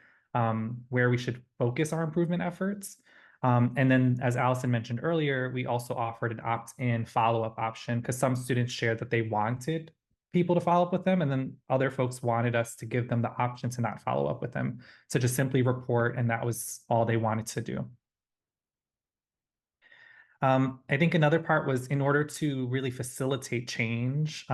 where we should focus our improvement efforts. And then, as Allison mentioned earlier, we also offered an opt-in follow-up option because some students shared that they wanted people to follow up with them, and then other folks wanted us to give them the option to not follow up with them, to just simply report, and that was all they wanted to do. I think another part was in order to really facilitate change,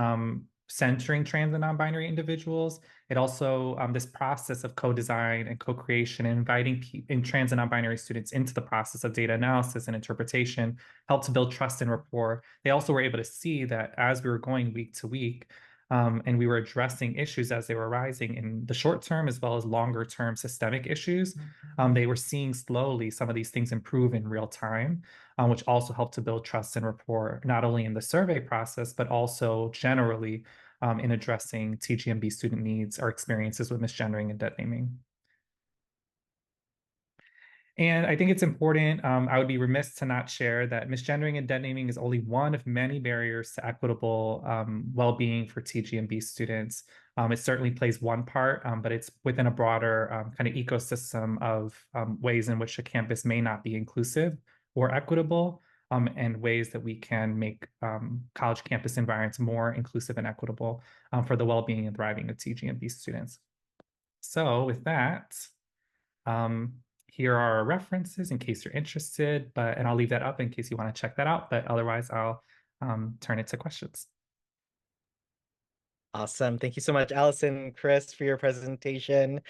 centering trans and non-binary individuals, it also, this process of co-design and co-creation and inviting trans and non-binary students into the process of data analysis and interpretation helped to build trust and rapport. They also were able to see that as we were going week to week, and we were addressing issues as they were arising in the short term as well as longer term systemic issues, they were seeing slowly some of these things improve in real time, which also helped to build trust and rapport, not only in the survey process, but also generally in addressing TGMB student needs or experiences with misgendering and dead naming. And I think it's important, I would be remiss to not share that misgendering and dead naming is only one of many barriers to equitable well-being for TGMB students. It certainly plays one part, but it's within a broader kind of ecosystem of ways in which a campus may not be inclusive or equitable, and ways that we can make college campus environments more inclusive and equitable for the well-being and thriving of TGMB students. So with that, here are our references in case you're interested, and I'll leave that up in case you want to check that out, but otherwise I'll turn it to questions. Awesome. Thank you so much, Allison, Chris, for your presentation.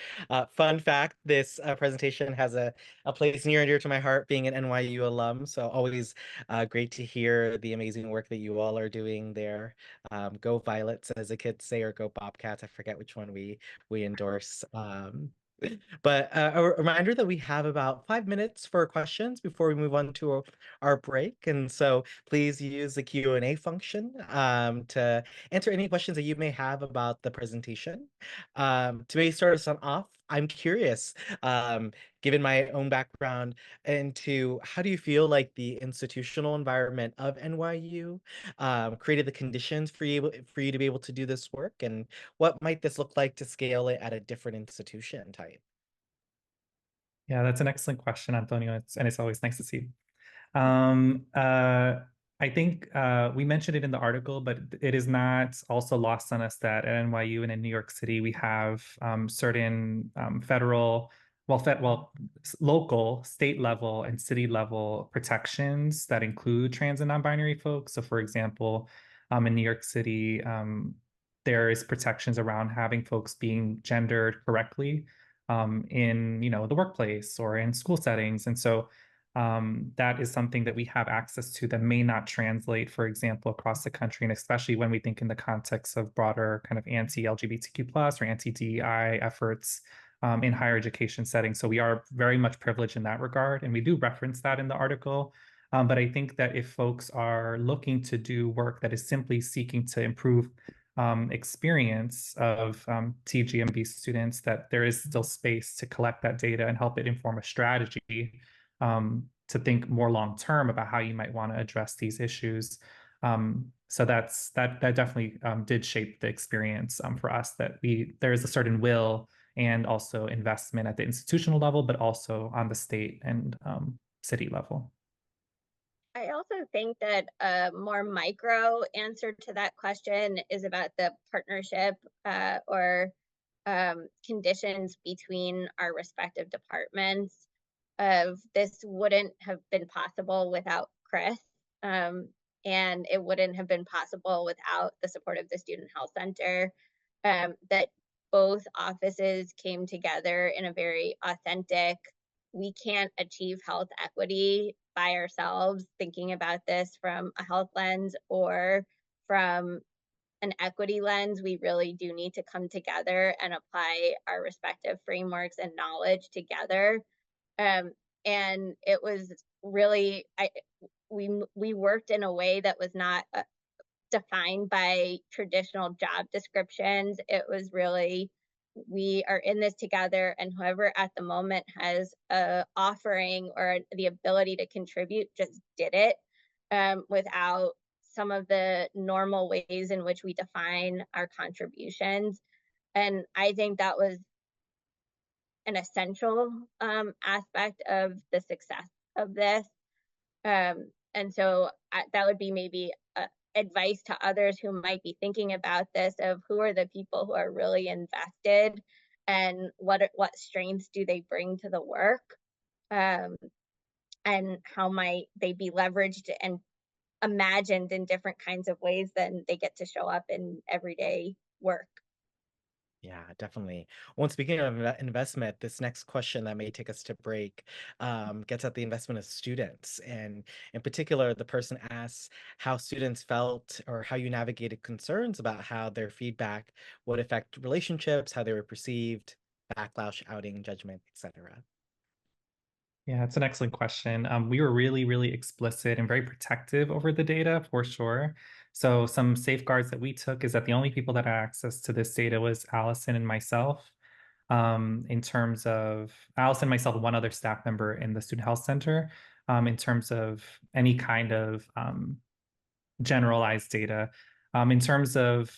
Fun fact, this presentation has a place near and dear to my heart, being an NYU alum. So always great to hear the amazing work that you all are doing there. Go Violets, as the kids say, or go Bobcats. I forget which one we endorse. But a reminder that we have about 5 minutes for questions before we move on to our break. And so please use the Q&A function to answer any questions that you may have about the presentation. To maybe start us off, I'm curious, given my own background, into how do you feel like the institutional environment of NYU created the conditions for you to be able to do this work, and what might this look like to scale it at a different institution type? Yeah, that's an excellent question, Antonio, and it's always nice to see you. I think we mentioned it in the article, but it is not also lost on us that at NYU and in New York City, we have certain federal, local, state level, and city level protections that include trans and non-binary folks. So for example, in New York City, there is protections around having folks being gendered correctly in the workplace or in school settings. And so that is something that we have access to that may not translate, for example, across the country, and especially when we think in the context of broader kind of anti-LGBTQ plus or anti-DEI efforts in higher education settings. So we are very much privileged in that regard, and we do reference that in the article. But I think that if folks are looking to do work that is simply seeking to improve experience of TGMB students, that there is still space to collect that data and help it inform a strategy to think more long term about how you might want to address these issues. So that definitely did shape the experience for us, that there is a certain will and also investment at the institutional level, but also on the state and city level. I also think that a more micro answer to that question is about the partnership or conditions between our respective departments. This wouldn't have been possible without Chris, and it wouldn't have been possible without the support of the Student Health Center. That both offices came together in a very authentic, we can't achieve health equity by ourselves, thinking about this from a health lens or from an equity lens. We really do need to come together and apply our respective frameworks and knowledge together. And it was really, we worked in a way that was not defined by traditional job descriptions. It was really, we are in this together, and whoever at the moment has a offering or the ability to contribute just did it, without some of the normal ways in which we define our contributions. And I think that was an essential aspect of the success of this. And so that would be maybe advice to others who might be thinking about this, of who are the people who are really invested and what strengths do they bring to the work, and how might they be leveraged and imagined in different kinds of ways than they get to show up in everyday work. Yeah, definitely. Well, speaking of investment, this next question that may take us to break gets at the investment of students. And in particular, the person asks how students felt or how you navigated concerns about how their feedback would affect relationships, how they were perceived, backlash, outing, judgment, etc. Yeah, it's an excellent question. We were really, really explicit and very protective over the data for sure. So some safeguards that we took is that the only people that had access to this data was Allison and myself. In terms of Allison, myself, and one other staff member in the Student Health Center, in terms of any kind of generalized data. In terms of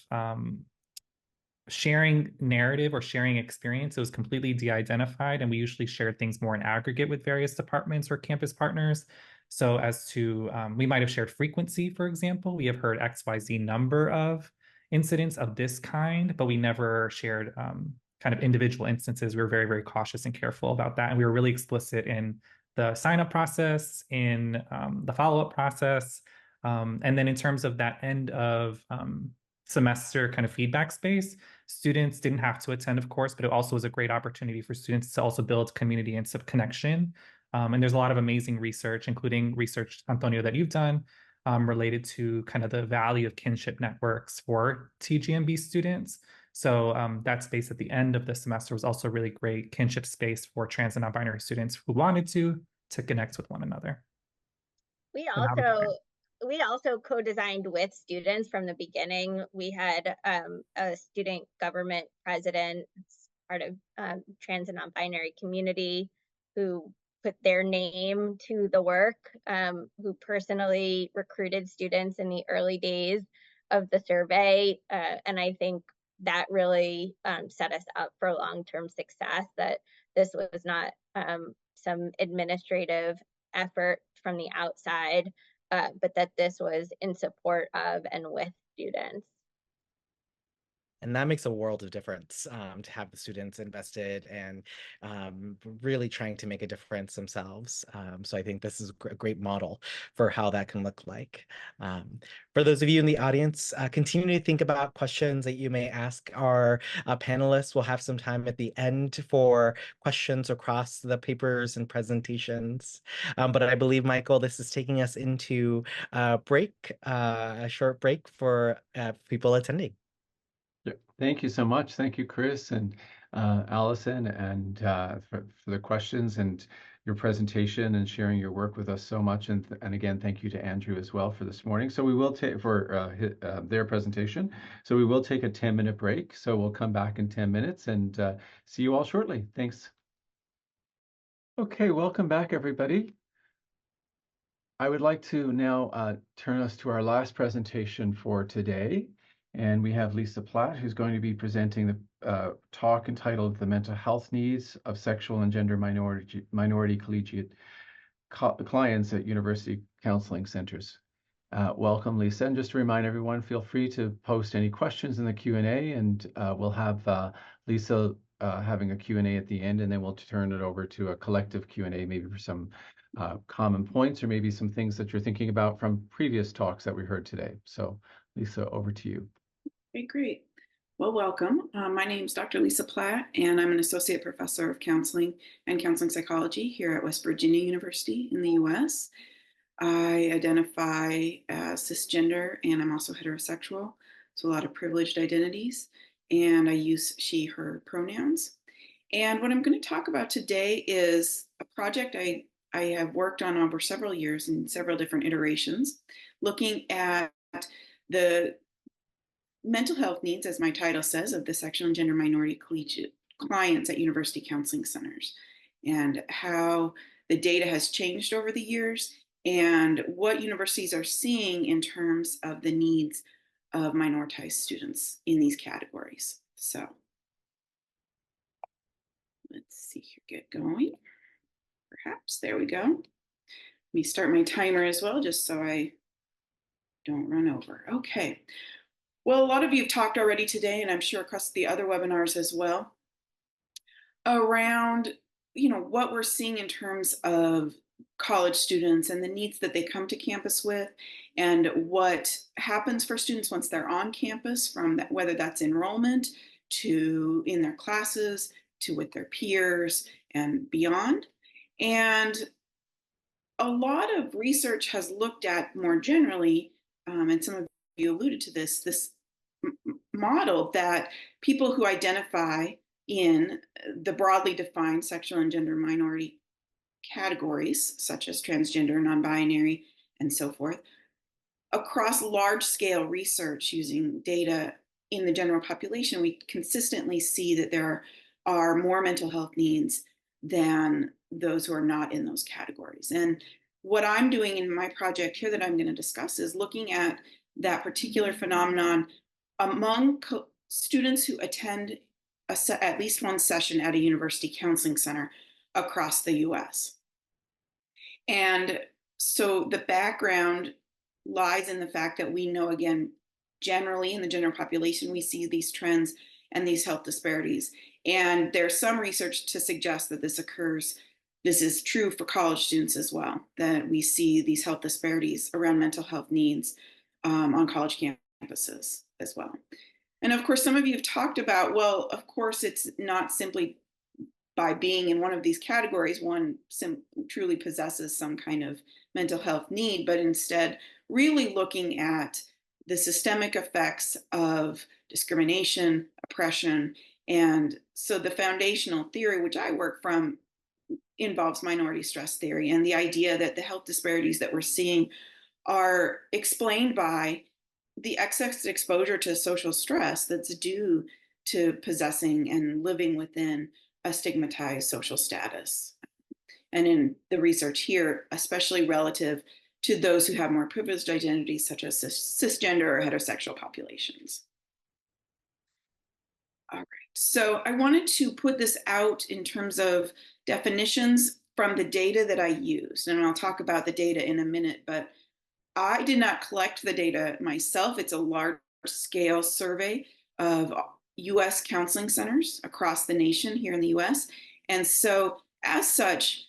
sharing narrative or sharing experience, it was completely de-identified, and we usually shared things more in aggregate with various departments or campus partners. So as to, we might have shared frequency, for example. We have heard XYZ number of incidents of this kind, but we never shared kind of individual instances. We were very, very cautious and careful about that. And we were really explicit in the sign-up process, in the follow-up process. And then in terms of that end of semester kind of feedback space, students didn't have to attend, of course, but it also was a great opportunity for students to also build community and some connection. And there's a lot of amazing research, including research, Antonio, that you've done related to kind of the value of kinship networks for TGMB students. So that space at the end of the semester was also really great kinship space for trans and non-binary students who wanted to connect with one another. We also co-designed with students from the beginning. We had a student government president, part of trans and non-binary community, who put their name to the work, who personally recruited students in the early days of the survey. And I think that really set us up for long-term success, that this was not some administrative effort from the outside, but that this was in support of and with students. And that makes a world of difference, to have the students invested and really trying to make a difference themselves. So I think this is a great model for how that can look like. For those of you in the audience, continue to think about questions that you may ask our panelists. We'll have some time at the end for questions across the papers and presentations. But I believe, Michael, this is taking us into a short break for people attending. Yeah, thank you so much. Thank you, Chris and Allison, and for the questions and your presentation and sharing your work with us so much. And again, thank you to Andrew as well for this morning. So we will take for their presentation. So we will take a 10-minute break. So we'll come back in 10 minutes and see you all shortly. Thanks. Okay, welcome back, everybody. I would like to now turn us to our last presentation for today. And we have Lisa Platt, who's going to be presenting the talk entitled The Mental Health Needs of Sexual and Gender Minority Collegiate Clients at University Counseling Centers. Welcome, Lisa. And just to remind everyone, feel free to post any questions in the Q&A, and we'll have Lisa having a Q&A at the end, and then we'll turn it over to a collective Q&A, maybe for some common points or maybe some things that you're thinking about from previous talks that we heard today. So Lisa, over to you. Okay, great. Well, welcome. My name is Dr. Lisa Platt, and I'm an associate professor of counseling and counseling psychology here at West Virginia University in the US. I identify as cisgender, and I'm also heterosexual, so a lot of privileged identities, and I use she, her pronouns. And what I'm going to talk about today is a project I have worked on over several years in several different iterations, looking at the mental health needs, as my title says, of the sexual and gender minority collegiate clients at university counseling centers, and how the data has changed over the years and what universities are seeing in terms of the needs of minoritized students in these categories. So let's see here, get going. Perhaps, there we go. Let me start my timer as well, just so I don't run over. Okay. Well, a lot of you have talked already today, and I'm sure across the other webinars as well, around, what we're seeing in terms of college students and the needs that they come to campus with, and what happens for students once they're on campus, from that, whether that's enrollment to in their classes to with their peers and beyond. And a lot of research has looked at more generally, and some of you alluded to this model that people who identify in the broadly defined sexual and gender minority categories, such as transgender, non-binary, and so forth, across large-scale research using data in the general population, we consistently see that there are more mental health needs than those who are not in those categories. And what I'm doing in my project here that I'm going to discuss is looking at that particular phenomenon among students who attend at least one session at a university counseling center across the US. And so the background lies in the fact that we know, again, generally in the general population, we see these trends and these health disparities. And there's some research to suggest that this occurs. This is true for college students as well, that we see these health disparities around mental health needs on college campuses as well. And of course, some of you have talked about, well, of course, it's not simply by being in one of these categories, one truly possesses some kind of mental health need, but instead really looking at the systemic effects of discrimination, oppression. And so the foundational theory, which I work from, involves minority stress theory and the idea that the health disparities that we're seeing are explained by the excess exposure to social stress that's due to possessing and living within a stigmatized social status. And in the research here, especially relative to those who have more privileged identities, such as cisgender or heterosexual populations. All right, so I wanted to put this out in terms of definitions from the data that I used, and I'll talk about the data in a minute, but I did not collect the data myself. It's a large-scale survey of US counseling centers across the nation here in the US. And so as such,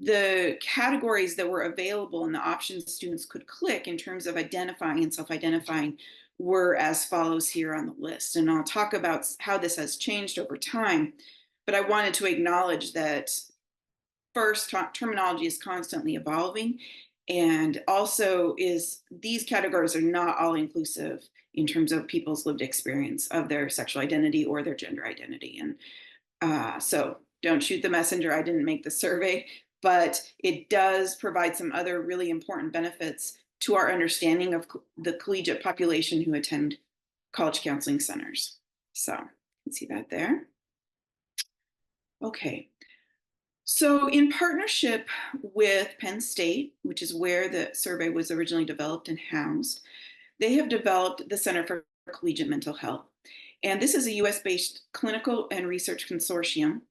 the categories that were available and the options students could click in terms of identifying and self-identifying were as follows here on the list. And I'll talk about how this has changed over time, but I wanted to acknowledge that first, terminology is constantly evolving, and also these categories are not all inclusive in terms of people's lived experience of their sexual identity or their gender identity. And so don't shoot the messenger. I didn't make the survey, but it does provide some other really important benefits to our understanding of the collegiate population who attend college counseling centers. So you can see that there. Okay. So in partnership with Penn State, which is where the survey was originally developed and housed, they have developed the Center for Collegiate Mental Health. And this is a US-based clinical and research consortium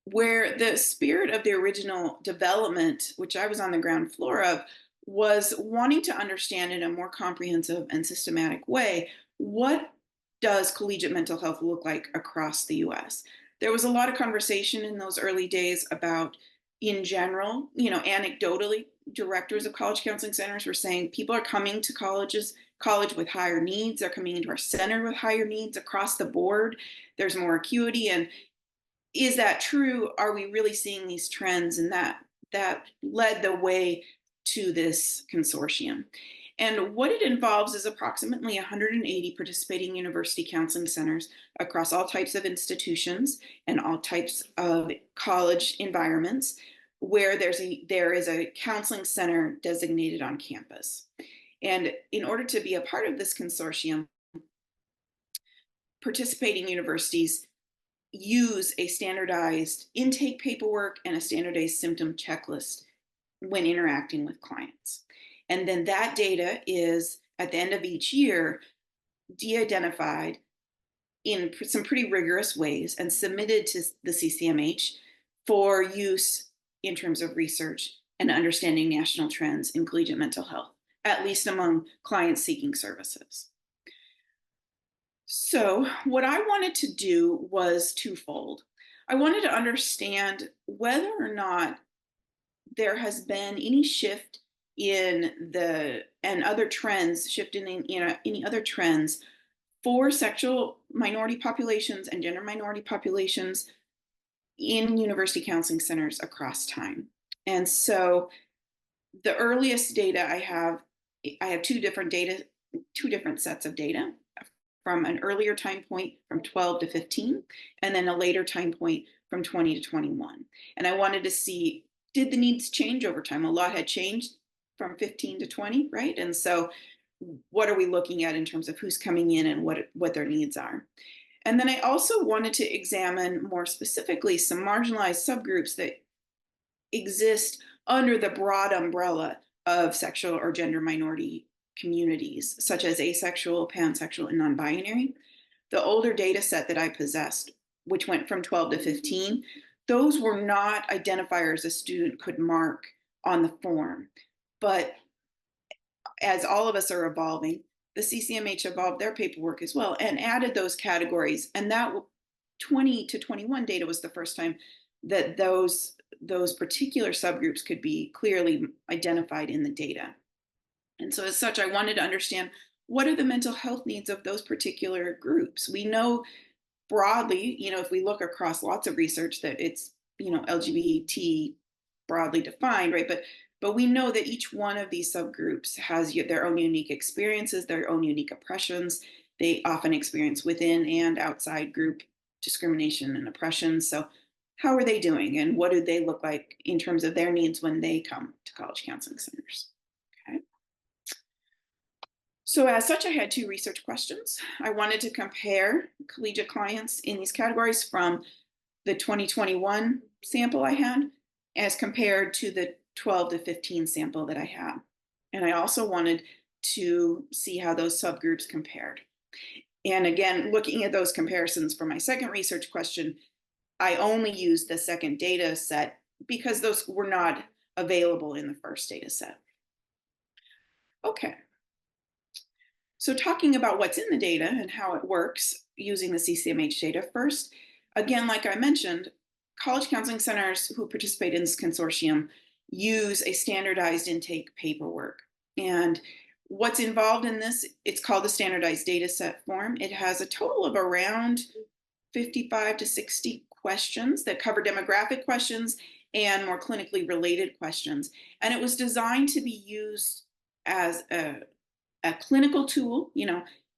where the spirit of the original development, which I was on the ground floor of, was wanting to understand in a more comprehensive and systematic way, what does collegiate mental health look like across the US? There was a lot of conversation in those early days about, in general, anecdotally, directors of college counseling centers were saying people are coming to college with higher needs. They're coming into our center with higher needs across the board. There's more acuity. And is that true? Are we really seeing these trends? And that led the way to this consortium. And what it involves is approximately 180 participating university counseling centers across all types of institutions and all types of college environments where there is a counseling center designated on campus. And in order to be a part of this consortium, participating universities use a standardized intake paperwork and a standardized symptom checklist when interacting with clients. And then that data is, at the end of each year, de-identified in some pretty rigorous ways and submitted to the CCMH for use in terms of research and understanding national trends in collegiate mental health, at least among clients seeking services. So what I wanted to do was twofold. I wanted to understand whether or not there has been any shift in any other trends for sexual minority populations and gender minority populations in university counseling centers across time. And so the earliest data I have two different sets of data from an earlier time point from 12 to 15, and then a later time point from 20 to 21. And I wanted to see, did the needs change over time? A lot had changed from 15 to 20, right? And so what are we looking at in terms of who's coming in and what their needs are? And then I also wanted to examine more specifically some marginalized subgroups that exist under the broad umbrella of sexual or gender minority communities, such as asexual, pansexual, and non-binary. The older data set that I possessed, which went from 12 to 15, those were not identifiers a student could mark on the form. But as all of us are evolving, the CCMH evolved their paperwork as well and added those categories. And that 20 to 21 data was the first time that those particular subgroups could be clearly identified in the data. And so as such, I wanted to understand, what are the mental health needs of those particular groups? We know broadly, if we look across lots of research, that it's, LGBT broadly defined, right? But we know that each one of these subgroups has their own unique experiences, their own unique oppressions. They often experience within and outside group discrimination and oppression. So how are they doing? And what do they look like in terms of their needs when they come to college counseling centers? Okay. So as such, I had two research questions. I wanted to compare collegiate clients in these categories from the 2021 sample I had as compared to the 12 to 15 sample that I had. And I also wanted to see how those subgroups compared. And again, looking at those comparisons for my second research question, I only used the second data set because those were not available in the first data set. Okay. So talking about what's in the data and how it works using the CCMH data first, again, like I mentioned, college counseling centers who participate in this consortium use a standardized intake paperwork. And what's involved in this, it's called the standardized data set form. It has a total of around 55 to 60 questions that cover demographic questions and more clinically related questions. And it was designed to be used as a clinical tool.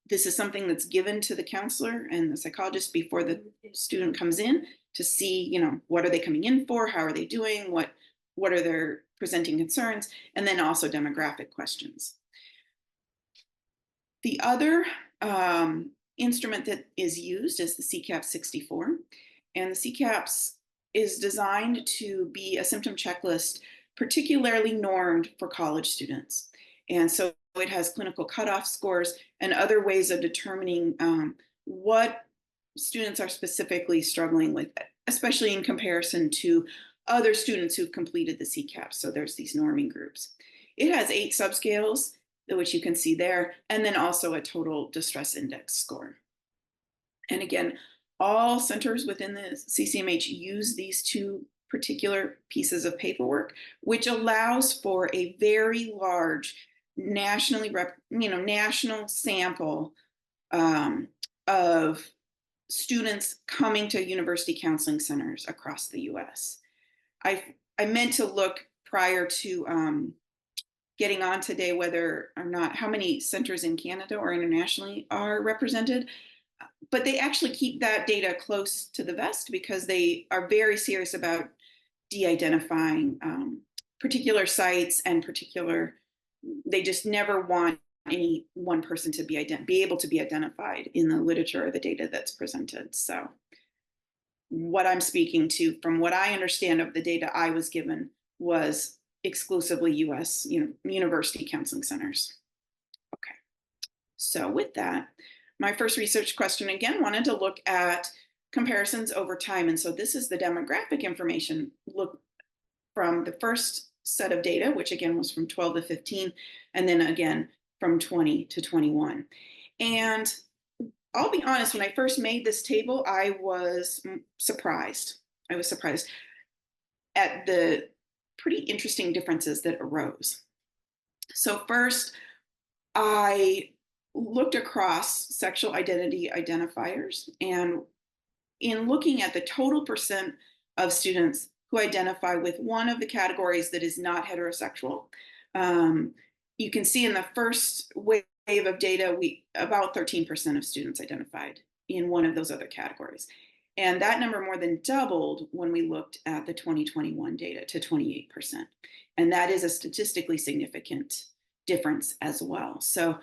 This is something that's given to the counselor and the psychologist before the student comes in to see, what are they coming in for? How are they doing? What are their presenting concerns? And then also demographic questions. The other instrument that is used is the CCAPS 64. And the CCAPS is designed to be a symptom checklist particularly normed for college students. And so it has clinical cutoff scores and other ways of determining what students are specifically struggling with, especially in comparison to other students who've completed the CCAPS. So there's these norming groups. It has 8 subscales, which you can see there, and then also a total distress index score. And again, all centers within the CCMH use these 2 particular pieces of paperwork, which allows for a very large national sample of students coming to university counseling centers across the US. I meant to look prior to getting on today whether or not how many centers in Canada or internationally are represented, but they actually keep that data close to the vest because they are very serious about de-identifying particular sites and they just never want any one person to be able to be identified in the literature or the data that's presented. So what I'm speaking to, from what I understand of the data I was given, was exclusively US university counseling centers. Okay, so with that, my first research question again wanted to look at comparisons over time. And so this is the demographic information look from the first set of data, which again was from 12 to 15, and then again from 20 to 21. And I'll be honest, when I first made this table, I was surprised. I was surprised at the pretty interesting differences that arose. So first, I looked across sexual identity identifiers, and in looking at the total percent of students who identify with one of the categories that is not heterosexual, you can see in the first wave of data, about 13% of students identified in one of those other categories. And that number more than doubled when we looked at the 2021 data to 28%. And that is a statistically significant difference as well. So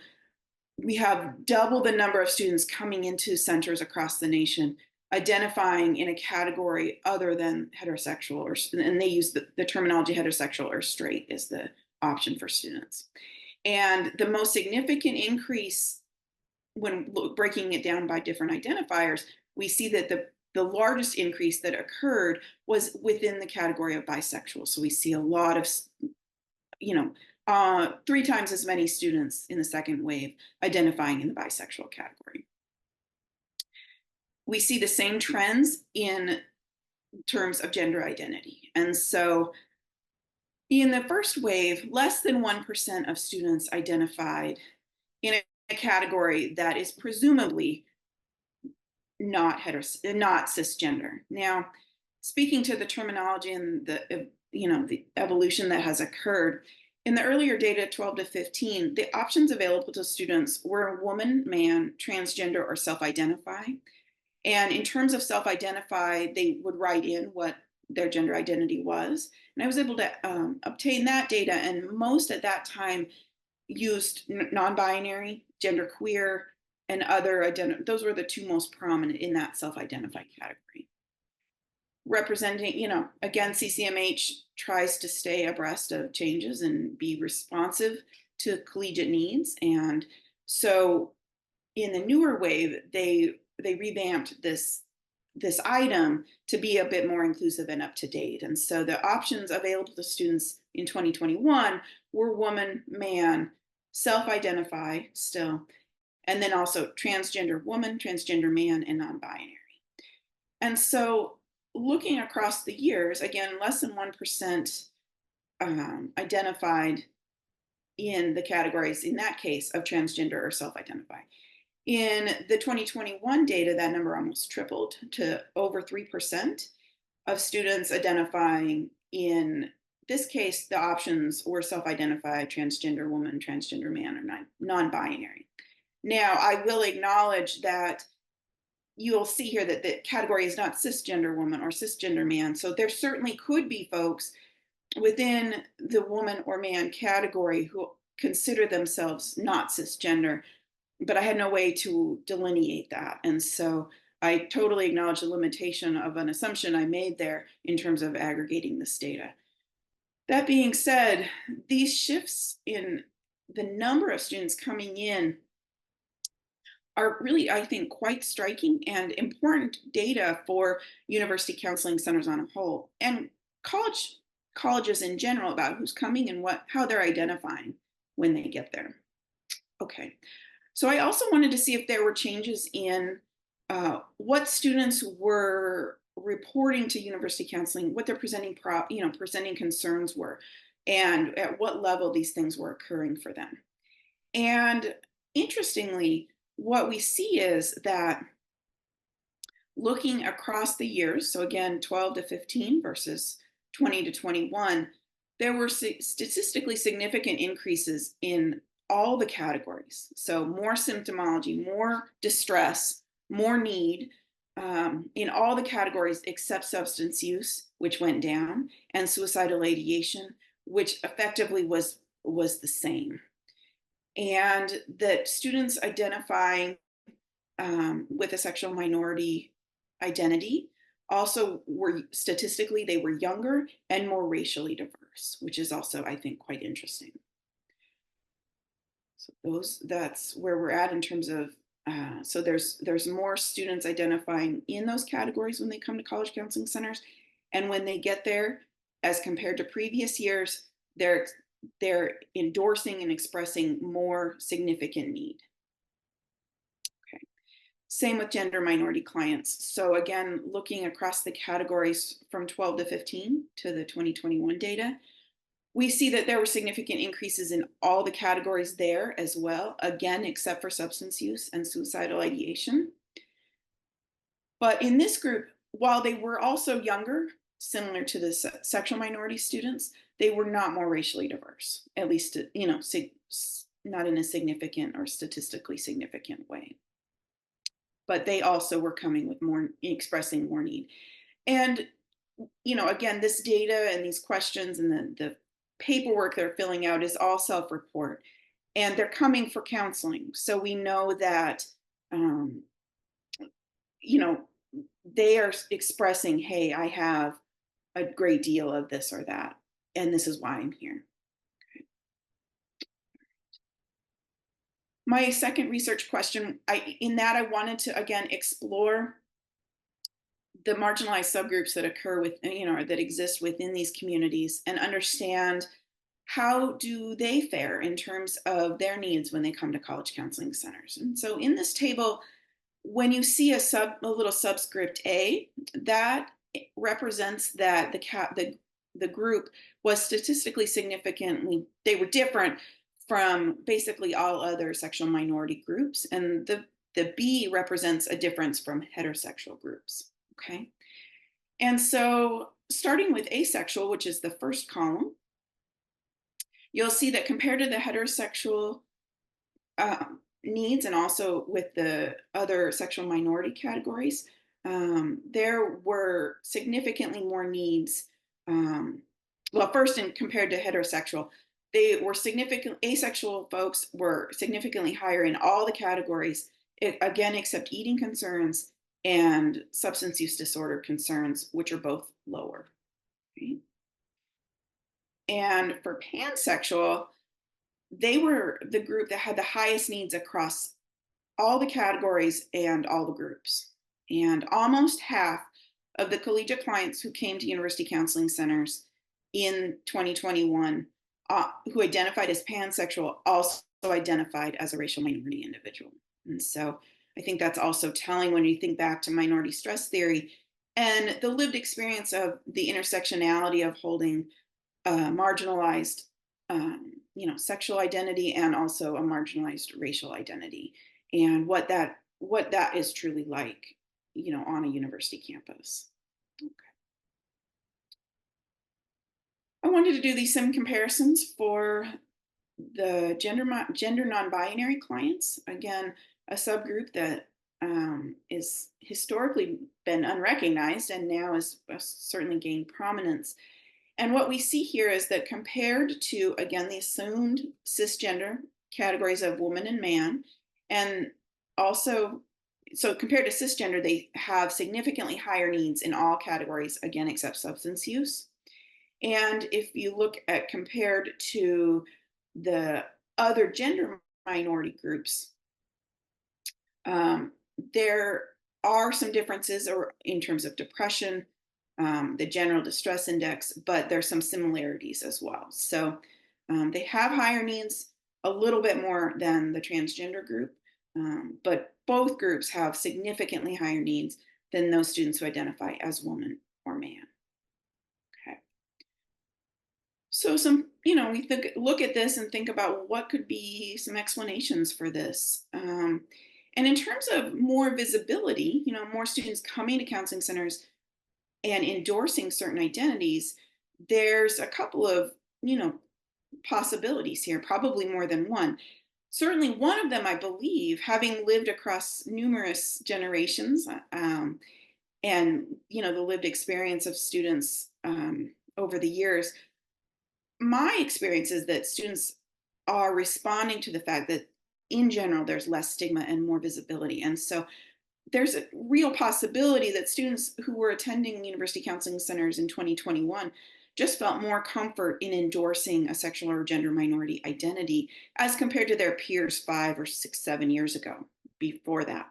we have double the number of students coming into centers across the nation identifying in a category other than heterosexual, and they use the terminology heterosexual or straight is the option for students. And the most significant increase when breaking it down by different identifiers, we see that the largest increase that occurred was within the category of bisexual. So we see a lot of, 3 times as many students in the second wave identifying in the bisexual category. We see the same trends in terms of gender identity. And so in the first wave, less than 1% of students identified in a category that is presumably not cisgender. Now, speaking to the terminology and the evolution that has occurred, in the earlier data, 12 to 15, the options available to students were woman, man, transgender, or self-identify. And in terms of self-identify, they would write in what their gender identity was. And I was able to obtain that data, and most at that time used non-binary, genderqueer, and other those were the 2 most prominent in that self-identify category. Representing, again, CCMH tries to stay abreast of changes and be responsive to collegiate needs. And so in the newer wave, they revamped this item to be a bit more inclusive and up to date. And so the options available to students in 2021 were woman, man, self-identify still, and then also transgender woman, transgender man, and non-binary. And so looking across the years, again, less than 1% identified in the categories, in that case, of transgender or self-identify. In the 2021 data, that number almost tripled to over 3% of students identifying in this case, the options were self-identified, transgender woman, transgender man, or non-binary. Now, I will acknowledge that you'll see here that the category is not cisgender woman or cisgender man. So there certainly could be folks within the woman or man category who consider themselves not cisgender, but I had no way to delineate that. And so I totally acknowledge the limitation of an assumption I made there in terms of aggregating this data. That being said, these shifts in the number of students coming in are really, I think, quite striking and important data for university counseling centers on a whole, and colleges in general, about who's coming and how they're identifying when they get there. Okay, so I also wanted to see if there were changes in what students were reporting to university counseling, what their presenting concerns were, and at what level these things were occurring for them. And interestingly, what we see is that looking across the years, so again, 12 to 15 versus 20 to 21, there were statistically significant increases in all the categories. So more symptomology, more distress, more need in all the categories except substance use, which went down, and suicidal ideation, which effectively was the same. And that students identifying with a sexual minority identity also were statistically, they were younger and more racially diverse, which is also, I think, quite interesting. So that's where we're at in terms of, so there's more students identifying in those categories when they come to college counseling centers. And when they get there, as compared to previous years, they're endorsing and expressing more significant need. Okay. Same with gender minority clients. So again, looking across the categories from 12 to 15 to the 2021 data, we see that there were significant increases in all the categories there as well, again, except for substance use and suicidal ideation. But in this group, while they were also younger, similar to the sexual minority students, they were not more racially diverse, at least, not in a significant or statistically significant way. But they also were coming with more, expressing more need. And, again, this data and these questions and the paperwork they're filling out is all self-report, and they're coming for counseling. So we know that, they are expressing, hey, I have a great deal of this or that, and this is why I'm here. Okay. My second research question, I wanted to, again, explore the marginalized subgroups that occur with, that exist within these communities, and understand how do they fare in terms of their needs when they come to college counseling centers. And so in this table, when you see a little subscript A, that represents that the group was statistically significantly, they were different from basically all other sexual minority groups. And the B represents a difference from heterosexual groups, okay? And so starting with asexual, which is the first column, you'll see that compared to the heterosexual needs, and also with the other sexual minority categories, there were significantly more needs. Well, first, compared to heterosexual, asexual folks were significantly higher in all the categories, again, except eating concerns and substance use disorder concerns, which are both lower. Okay? And for pansexual, they were the group that had the highest needs across all the categories and all the groups. And almost half of the collegiate clients who came to university counseling centers in 2021 who identified as pansexual also identified as a racial minority individual. And so I think that's also telling when you think back to minority stress theory and the lived experience of the intersectionality of holding marginalized sexual identity and also a marginalized racial identity, and what that is truly like, on a university campus. Okay. I wanted to do some comparisons for the gender non-binary clients. Again, a subgroup that is historically been unrecognized and now is certainly gained prominence. And what we see here is that compared to, again, the assumed cisgender categories of woman and man, and also, so compared to cisgender, they have significantly higher needs in all categories, again, except substance use. And if you look at compared to the other gender minority groups, there are some differences or in terms of depression, the general distress index, but there's some similarities as well. So they have higher needs, a little bit more than the transgender group, but both groups have significantly higher needs than those students who identify as woman or man. Okay. So we look at this and think about what could be some explanations for this. And in terms of more visibility, more students coming to counseling centers and endorsing certain identities, there's a couple of, possibilities here, probably more than one. Certainly one of them, I believe, having lived across numerous generations, and, the lived experience of students over the years, my experience is that students are responding to the fact that in general, there's less stigma and more visibility. And so there's a real possibility that students who were attending university counseling centers in 2021 just felt more comfort in endorsing a sexual or gender minority identity as compared to their peers 5 or 6, 7 years ago before that.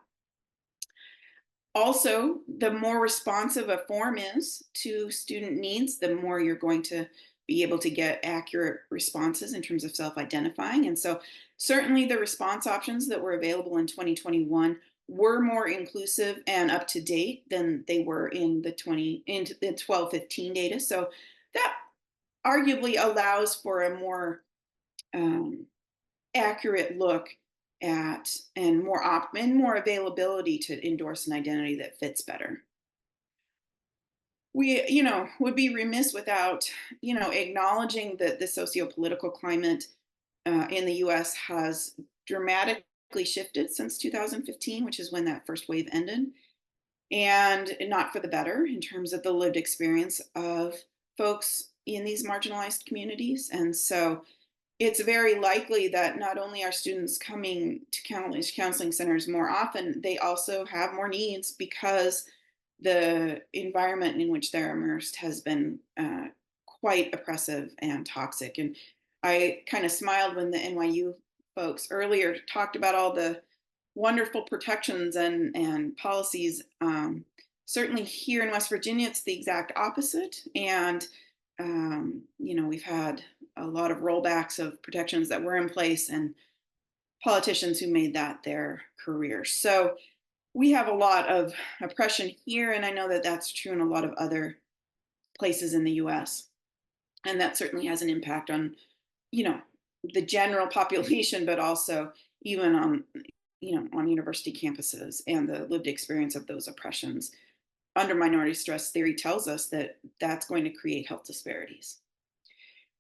Also, the more responsive a form is to student needs, the more you're going to be able to get accurate responses in terms of self-identifying. And so certainly the response options that were available in 2021 were more inclusive and up to date than they were in the 12-15 data. So that arguably allows for a more accurate look at and more availability to endorse an identity that fits better. We, would be remiss without, acknowledging that the socio-political climate in the US has dramatically shifted since 2015, which is when that first wave ended, and not for the better in terms of the lived experience of folks in these marginalized communities. And so it's very likely that not only are students coming to counseling centers more often, they also have more needs because the environment in which they're immersed has been quite oppressive and toxic. And I kind of smiled when the NYU folks earlier talked about all the wonderful protections and policies. Certainly here in West Virginia, it's the exact opposite. And, we've had a lot of rollbacks of protections that were in place and politicians who made that their career. So we have a lot of oppression here, and I know that that's true in a lot of other places in the US. And that certainly has an impact on, the general population, but also even on, on university campuses and the lived experience of those oppressions. Under minority stress theory tells us that that's going to create health disparities.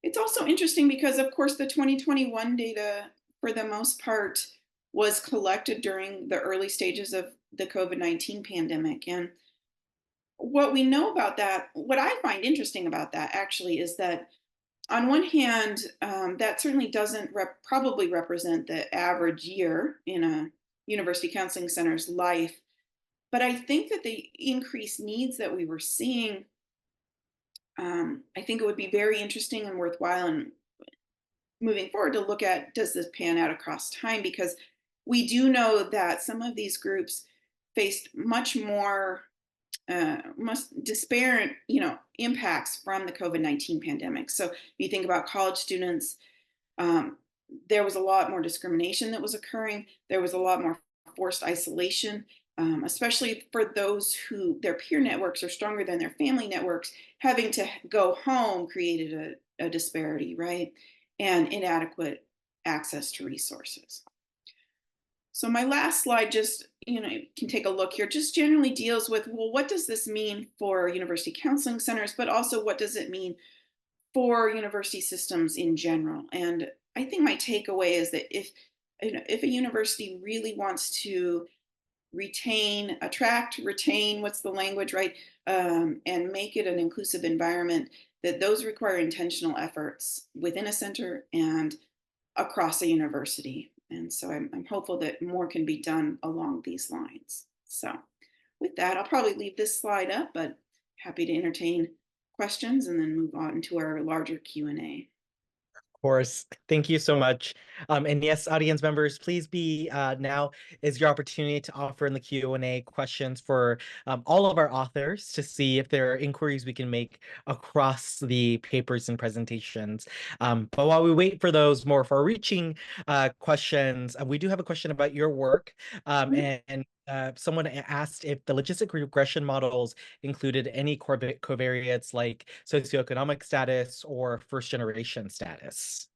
It's also interesting because, of course, the 2021 data, for the most part, was collected during the early stages of the COVID-19 pandemic. And what we know about that, what I find interesting about that actually is that on one hand, that certainly doesn't probably represent the average year in a university counseling center's life. But I think that the increased needs that we were seeing, I think it would be very interesting and worthwhile and moving forward to look at, does this pan out across time? Because we do know that some of these groups faced much more disparate, impacts from the COVID-19 pandemic. So you think about college students, there was a lot more discrimination that was occurring. There was a lot more forced isolation, especially for those who their peer networks are stronger than their family networks. Having to go home created a disparity, right? And inadequate access to resources. So my last slide just, you can take a look here, just generally deals with, well, what does this mean for university counseling centers, but also what does it mean for university systems in general. And I think my takeaway is that if a university really wants to attract, retain, what's the language, right? And make it an inclusive environment, that those require intentional efforts within a center and across a university. And so I'm hopeful that more can be done along these lines. So with that, I'll probably leave this slide up, but happy to entertain questions and then move on to our larger Q&A. Course. Thank you so much. And yes, audience members, please be now is your opportunity to offer in the Q&A questions for all of our authors to see if there are inquiries we can make across the papers and presentations. But while we wait for those more far-reaching questions, we do have a question about your work. And someone asked if the logistic regression models included any covariates like socioeconomic status or first generation status.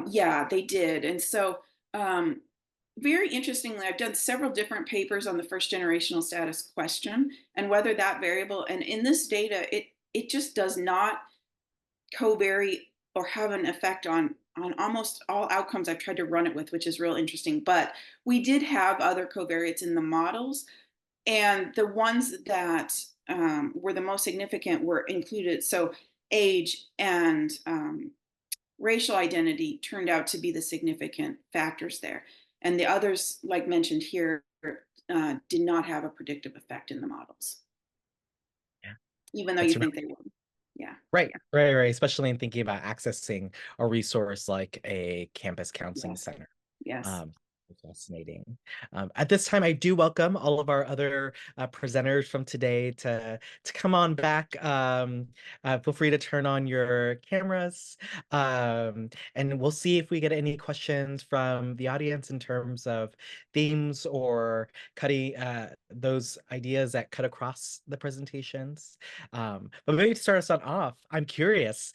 Yeah, they did. And so very interestingly, I've done several different papers on the first generational status question and whether that variable, and in this data, it just does not covary or have an effect on almost all outcomes I've tried to run it with, which is real interesting. But we did have other covariates in the models, and the ones that were the most significant were included. So age and racial identity turned out to be the significant factors there. And the others, like mentioned here, did not have a predictive effect in the models. Yeah. Even though you think they would. Yeah. Right. Especially in thinking about accessing a resource like a campus counseling center. Yes. Fascinating. At this time, I do welcome all of our other presenters from today to come on back. Feel free to turn on your cameras, and we'll see if we get any questions from the audience in terms of themes or cutting those ideas that cut across the presentations. But maybe to start us off, I'm curious.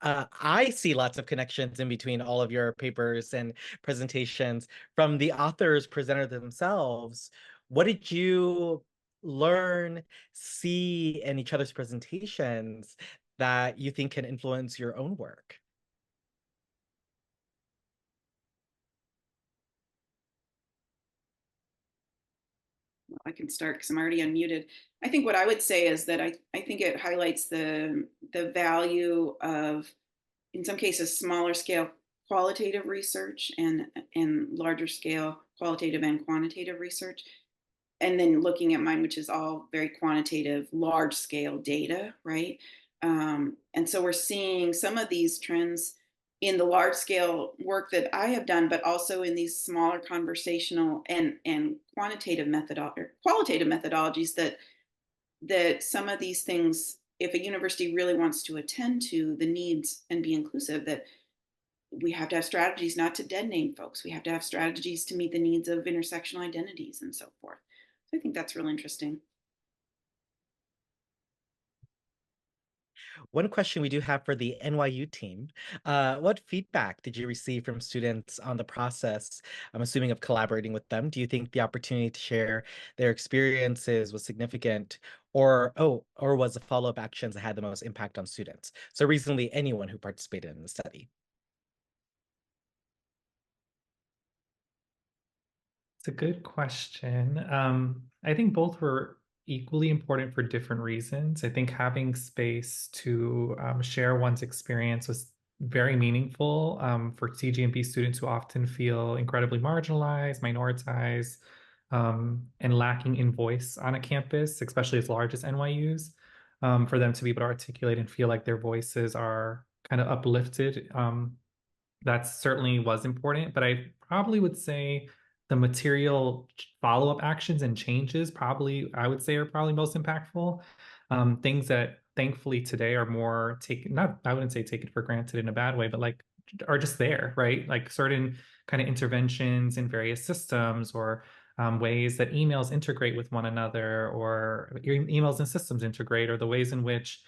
I see lots of connections in between all of your papers and presentations from the authors presenter themselves. What did you learn, see in each other's presentations that you think can influence your own work? Well, I can start because I'm already unmuted. I think what I would say is that I think it highlights the value of, in some cases, smaller scale qualitative research and larger scale qualitative and quantitative research. And then looking at mine, which is all very quantitative, large scale data, right? And so we're seeing some of these trends in the large scale work that I have done, but also in these smaller conversational and qualitative methodologies that some of these things, if a university really wants to attend to the needs and be inclusive, that we have to have strategies not to dead name folks. We have to have strategies to meet the needs of intersectional identities and so forth. So I think that's really interesting. One question we do have for the NYU team, what feedback did you receive from students on the process? I'm assuming of collaborating with them. Do you think the opportunity to share their experiences was significant, or was the follow-up actions that had the most impact on students? So reasonably anyone who participated in the study. It's a good question. I think both were equally important for different reasons. I think having space to share one's experience was very meaningful for CGMP students who often feel incredibly marginalized, minoritized, and lacking in voice on a campus, especially as large as NYU's, for them to be able to articulate and feel like their voices are kind of uplifted. That certainly was important, but I probably would say the material follow-up actions and changes I would say are probably most impactful. Things that thankfully today are more taken, I wouldn't say taken for granted in a bad way, but like are just there, right? Like certain kind of interventions in various systems or ways that emails integrate with one another, or emails and systems integrate, or the ways in which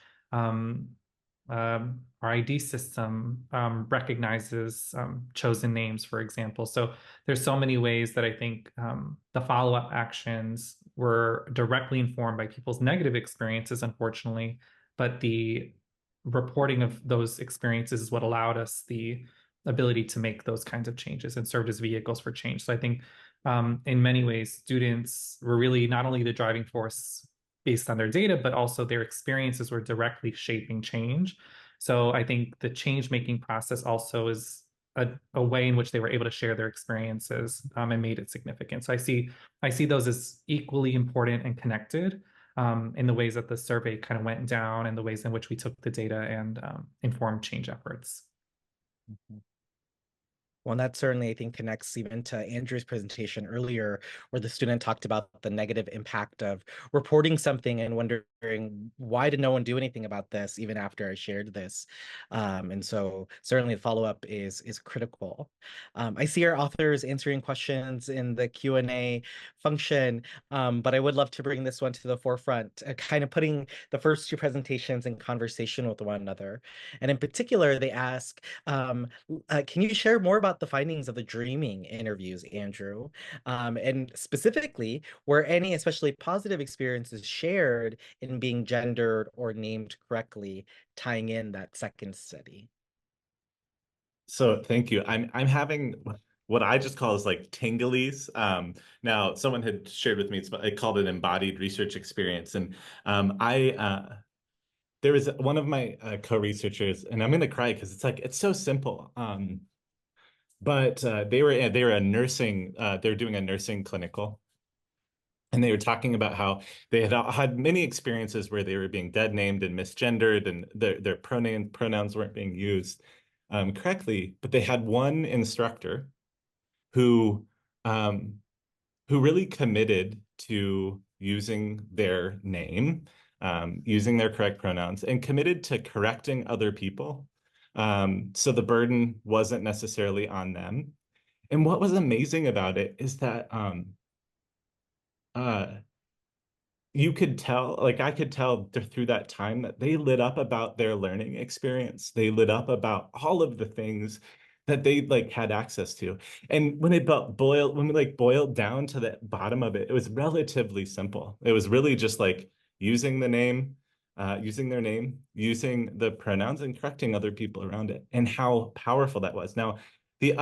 our ID system recognizes chosen names, for example. So there's so many ways that I think the follow-up actions were directly informed by people's negative experiences, unfortunately, but the reporting of those experiences is what allowed us the ability to make those kinds of changes and served as vehicles for change. So I think in many ways, students were really not only the driving force based on their data, but also their experiences were directly shaping change. So I think the change-making process also is a way in which they were able to share their experiences and made it significant. So I see those as equally important and connected in the ways that the survey kind of went down and the ways in which we took the data and informed change efforts. Mm-hmm. Well, and that certainly, I think, connects even to Andrew's presentation earlier, where the student talked about the negative impact of reporting something and wondering, why did no one do anything about this, even after I shared this? And so certainly the follow-up is critical. I see our authors answering questions in the Q&A function, but I would love to bring this one to the forefront, kind of putting the first two presentations in conversation with one another. And in particular, they ask, can you share more about the findings of the dreaming interviews, Andrew? And specifically, were any especially positive experiences shared in being gendered or named correctly, tying in that second study? So thank you. I'm having what I just call is like tinglies. Now someone had shared with me, I called it embodied research experience. And there was one of my co-researchers, and I'm gonna cry because it's like, it's so simple. But they were a nursing, they're doing a nursing clinical. And they were talking about how they had many experiences where they were being dead named and misgendered, and their pronouns weren't being used correctly. But they had one instructor who really committed to using their name, using their correct pronouns, and committed to correcting other people. So the burden wasn't necessarily on them. And what was amazing about it is that you could tell, like I could tell through that time that they lit up about their learning experience. They lit up about all of the things that they like had access to. And when we boiled down to the bottom of it, it was relatively simple. It was really just like using the name, using their name, using the pronouns, and correcting other people around it, and how powerful that was. Now, the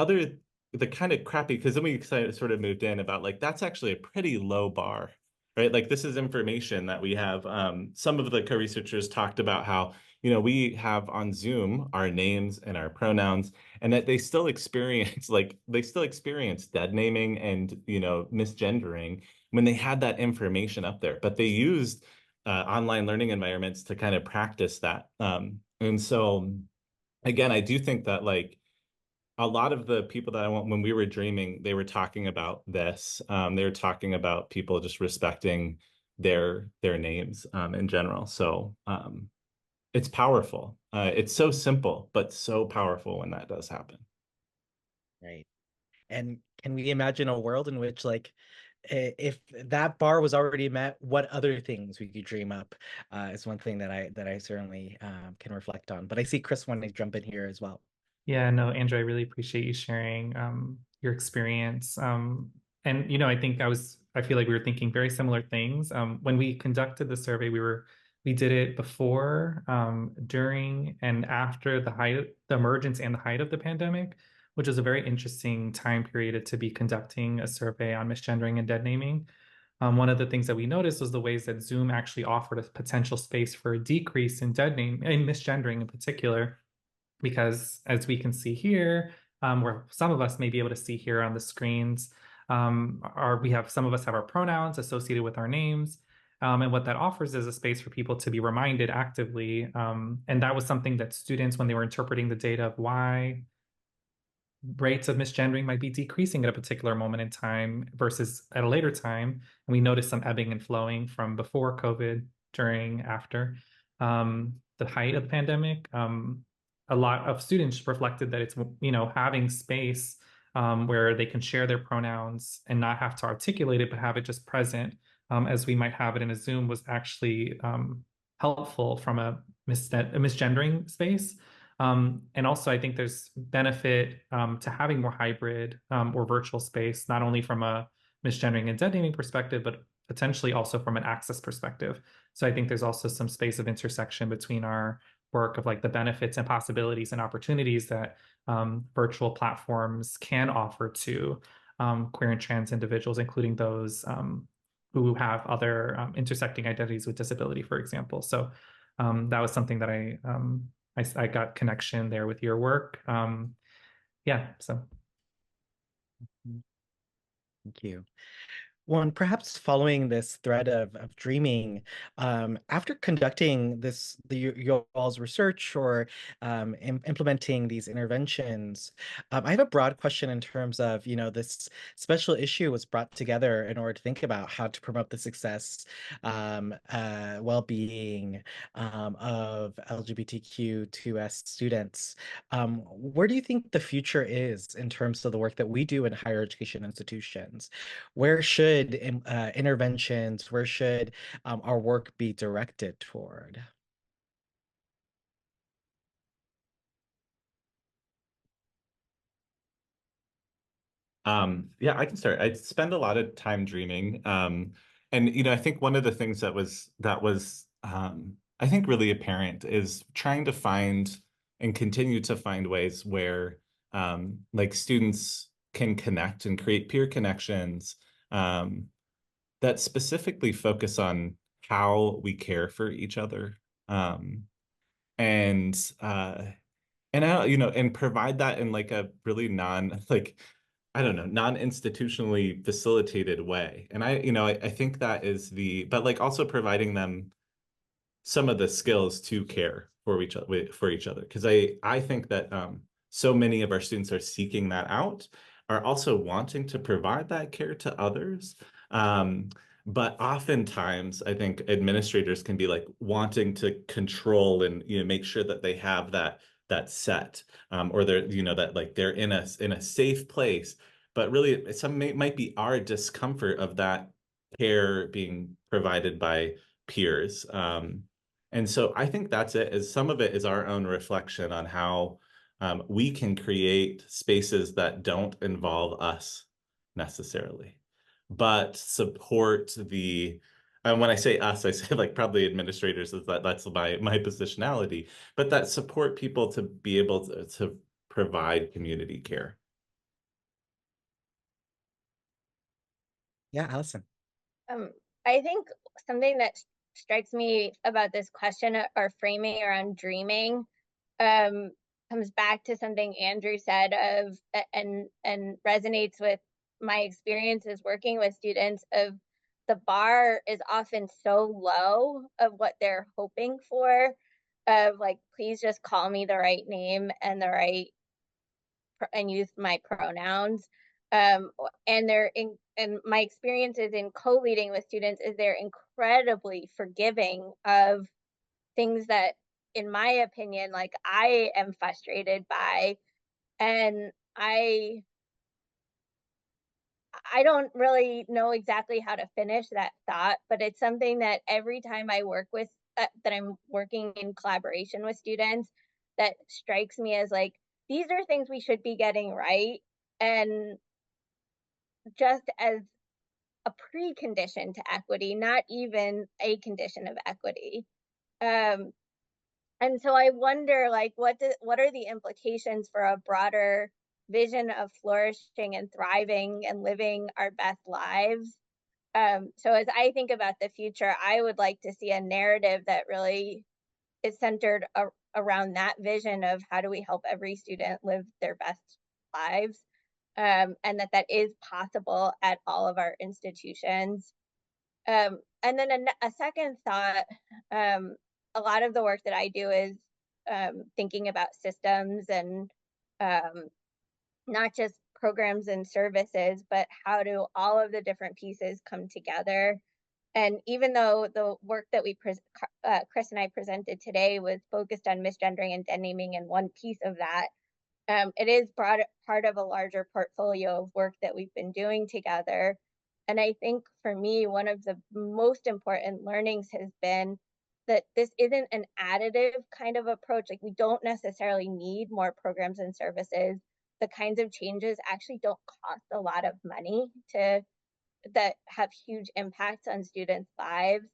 kind of crappy, because then we sort of moved in about like, that's actually a pretty low bar, right? Like this is information that we have. Some of the co-researchers talked about how, we have on Zoom our names and our pronouns, and that they still experience dead naming and, misgendering when they had that information up there, but they used online learning environments to kind of practice that. And so again, I do think that like, a lot of the people that I want, when we were dreaming, they were talking about this. They were talking about people just respecting their names in general. So it's powerful. It's so simple, but so powerful when that does happen. Right. And can we imagine a world in which, like, if that bar was already met, what other things we could dream up is one thing that I certainly can reflect on. But I see Chris wanting to jump in here as well. Yeah, no, Andrew, I really appreciate you sharing your experience. And I feel like we were thinking very similar things. When we conducted the survey, we did it before, during, and after the emergence and the height of the pandemic, which is a very interesting time period to be conducting a survey on misgendering and dead naming. One of the things that we noticed was the ways that Zoom actually offered a potential space for a decrease in misgendering in particular, because as we can see here, where some of us may be able to see here on the screens, some of us have our pronouns associated with our names. And what that offers is a space for people to be reminded actively. And that was something that students, when they were interpreting the data of why rates of misgendering might be decreasing at a particular moment in time versus at a later time. And we noticed some ebbing and flowing from before COVID, during, after the height of the pandemic. A lot of students reflected that it's, having space where they can share their pronouns and not have to articulate it, but have it just present as we might have it in a Zoom, was actually helpful from a misgendering space. And also, I think there's benefit to having more hybrid or virtual space, not only from a misgendering and dead naming perspective, but potentially also from an access perspective. So I think there's also some space of intersection between our work of like the benefits and possibilities and opportunities that virtual platforms can offer to queer and trans individuals, including those who have other intersecting identities with disability, for example. So that was something that I got connection there with your work. Yeah, so. Thank you. Well, and perhaps following this thread of dreaming, after conducting your all's research or implementing these interventions, I have a broad question in terms of, this special issue was brought together in order to think about how to promote the success, well-being of LGBTQ2S students. Where do you think the future is in terms of the work that we do in higher education institutions? Where should interventions, where should our work be directed toward? Yeah, I can start. I spend a lot of time dreaming. And I think one of the things that was I think really apparent is trying to find and continue to find ways where like students can connect and create peer connections that specifically focus on how we care for each other. And and provide that in like a really I don't know, non-institutionally facilitated way. And I think that is but like also providing them some of the skills to care for each other. Because I think that so many of our students are seeking that out, are also wanting to provide that care to others. But oftentimes I think administrators can be like wanting to control and make sure that they have that set or they're that like they're in a safe place, but really might be our discomfort of that care being provided by peers. And so I think that's it, is some of it is our own reflection on how we can create spaces that don't involve us necessarily, but support and when I say us, I say like probably administrators, that's my positionality, but that support people to be able to provide community care. Yeah, Allison. I think something that strikes me about this question or framing around dreaming comes back to something Andrew said and resonates with my experiences working with students of the bar is often so low of what they're hoping for, of like, please just call me the right name and and use my pronouns. And my experiences in co-leading with students is they're incredibly forgiving of things that, in my opinion, like I am frustrated by, and I don't really know exactly how to finish that thought, but it's something that every time I work with that I'm working in collaboration with students, that strikes me as like, these are things we should be getting right, and just as a precondition to equity, not even a condition of equity. And so I wonder, like, what are the implications for a broader vision of flourishing and thriving and living our best lives? So as I think about the future, I would like to see a narrative that really is centered around that vision of how do we help every student live their best lives, and that is possible at all of our institutions. And then a second thought, a lot of the work that I do is thinking about systems and not just programs and services, but how do all of the different pieces come together. And even though the work that Chris and I presented today was focused on misgendering and deadnaming and one piece of that, it is part of a larger portfolio of work that we've been doing together. And I think for me, one of the most important learnings has been that this isn't an additive kind of approach. Like, we don't necessarily need more programs and services. The kinds of changes actually don't cost a lot of money that have huge impacts on students' lives.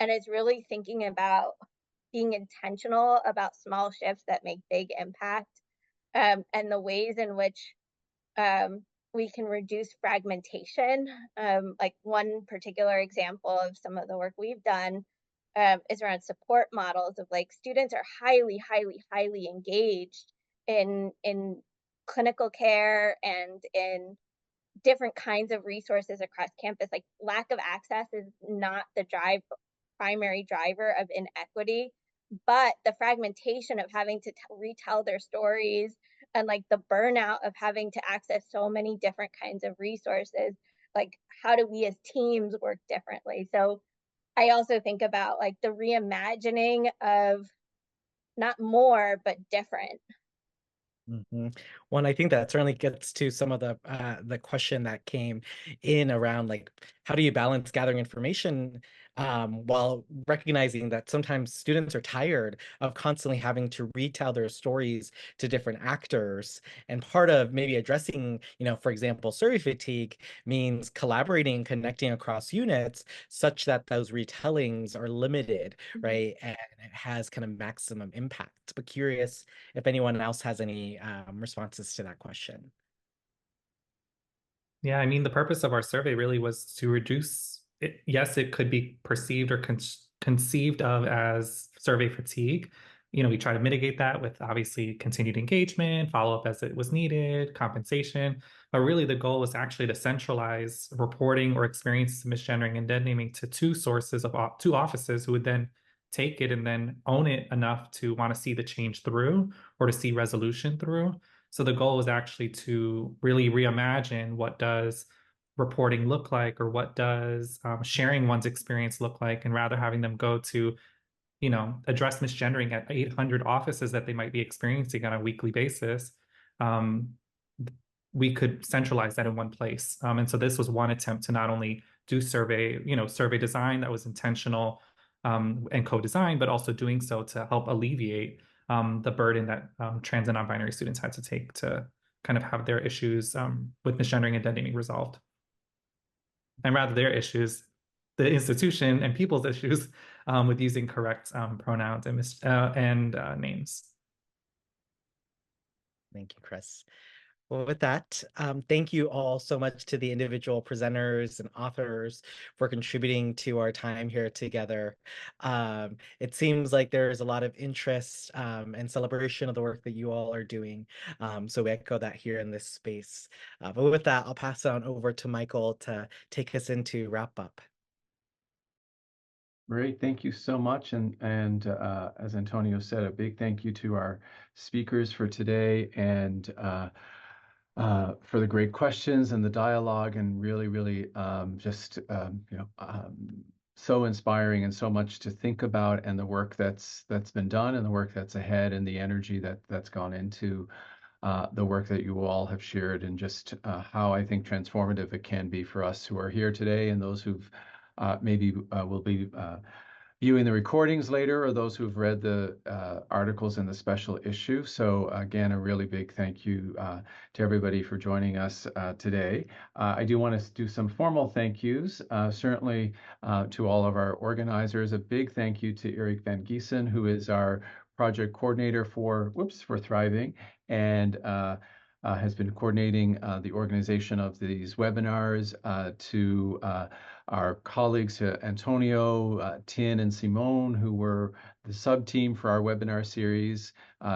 And it's really thinking about being intentional about small shifts that make big impact, and the ways in which we can reduce fragmentation. Like one particular example of some of the work we've done is around support models of like students are highly engaged in clinical care and in different kinds of resources across campus. Like lack of access is not the primary driver of inequity, but the fragmentation of having to retell their stories and like the burnout of having to access so many different kinds of resources, like how do we as teams work differently? So I also think about like the reimagining of not more but different. One, I think that certainly gets to some of the question that came in around like how do you balance gathering information while recognizing that sometimes students are tired of constantly having to retell their stories to different actors. And part of maybe addressing, for example, survey fatigue means collaborating and connecting across units such that those retellings are limited, right? And it has kind of maximum impact. But curious if anyone else has any responses to that question. Yeah, I mean, the purpose of our survey really was to reduce it. Yes, it could be perceived or conceived of as survey fatigue. We try to mitigate that with obviously continued engagement, follow up as it was needed, compensation. But really, the goal was actually to centralize reporting or experiences of misgendering and dead naming to two sources of two offices who would then take it and then own it enough to want to see the change through or to see resolution through. So the goal is actually to really reimagine what does reporting look like, or what does sharing one's experience look like, and rather having them go to, address misgendering at 800 offices that they might be experiencing on a weekly basis. We could centralize that in one place. And so this was one attempt to not only do survey design that was intentional and co-designed, but also doing so to help alleviate the burden that trans and non-binary students had to take to kind of have their issues with misgendering and dead naming resolved. And rather their issues, the institution and people's issues with using correct pronouns and names. Thank you, Chris. Well, with that, thank you all so much to the individual presenters and authors for contributing to our time here together. It seems like there's a lot of interest and celebration of the work that you all are doing. So we echo that here in this space. But with that, I'll pass it on over to Michael to take us into wrap up. Great, thank you so much. And as Antonio said, a big thank you to our speakers for today and for the great questions and the dialogue, and really just so inspiring and so much to think about, and the work that's been done and the work that's ahead and the energy that's gone into the work that you all have shared, and just how I think transformative it can be for us who are here today and those who've maybe will be viewing the recordings later, or those who've read the articles in the special issue. So again, a really big thank you to everybody for joining us today. I do want to do some formal thank yous, certainly to all of our organizers. A big thank you to Eric Van Giesen, who is our project coordinator for Thriving, and has been coordinating the organization of these webinars, to our colleagues, Antonio, Tin, and Simone, who were the sub-team for our webinar series,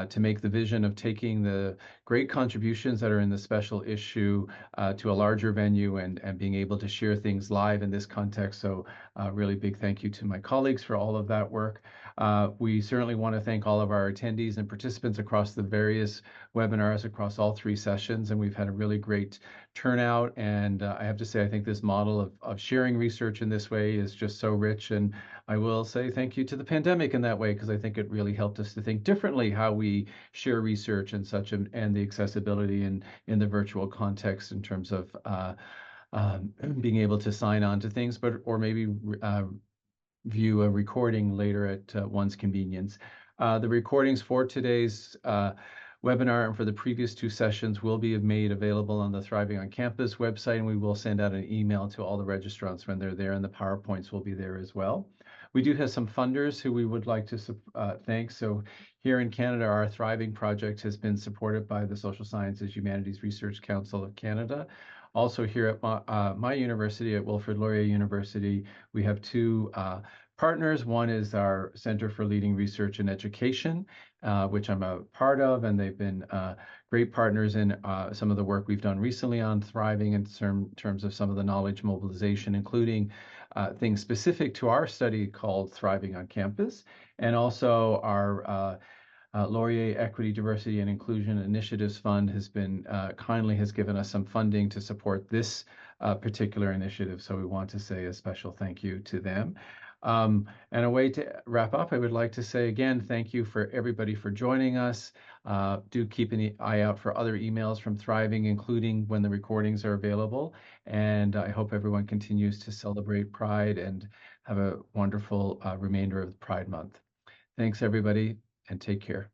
to make the vision of taking the great contributions that are in the special issue to a larger venue and being able to share things live in this context. So really big thank you to my colleagues for all of that work. We certainly want to thank all of our attendees and participants across the various webinars across all three sessions, and we've had a really great turnout. And I have to say, I think this model of sharing research in this way is just so rich. And I will say thank you to the pandemic in that way, because I think it really helped us to think differently how we share research and such, and the accessibility in the virtual context in terms of being able to sign on to things, or maybe view a recording later at one's convenience. The recordings for today's webinar and for the previous two sessions will be made available on the Thriving on Campus website, and we will send out an email to all the registrants when they're there, and the PowerPoints will be there as well. We do have some funders who we would like to thank. So here in Canada, our Thriving project has been supported by the Social Sciences Humanities Research Council of Canada. Also here at my university, at Wilfrid Laurier University, we have two partners. One is our Center for Leading Research and Education, which I'm a part of, and they've been great partners in some of the work we've done recently on Thriving in terms of some of the knowledge mobilization, including things specific to our study called Thriving on Campus, and also our Laurier Equity, Diversity, and Inclusion Initiatives Fund has been kindly has given us some funding to support this particular initiative. So we want to say a special thank you to them. And a way to wrap up, I would like to say again, thank you for everybody for joining us. Do keep an eye out for other emails from Thriving, including when the recordings are available. And I hope everyone continues to celebrate Pride and have a wonderful remainder of Pride Month. Thanks, everybody, and take care.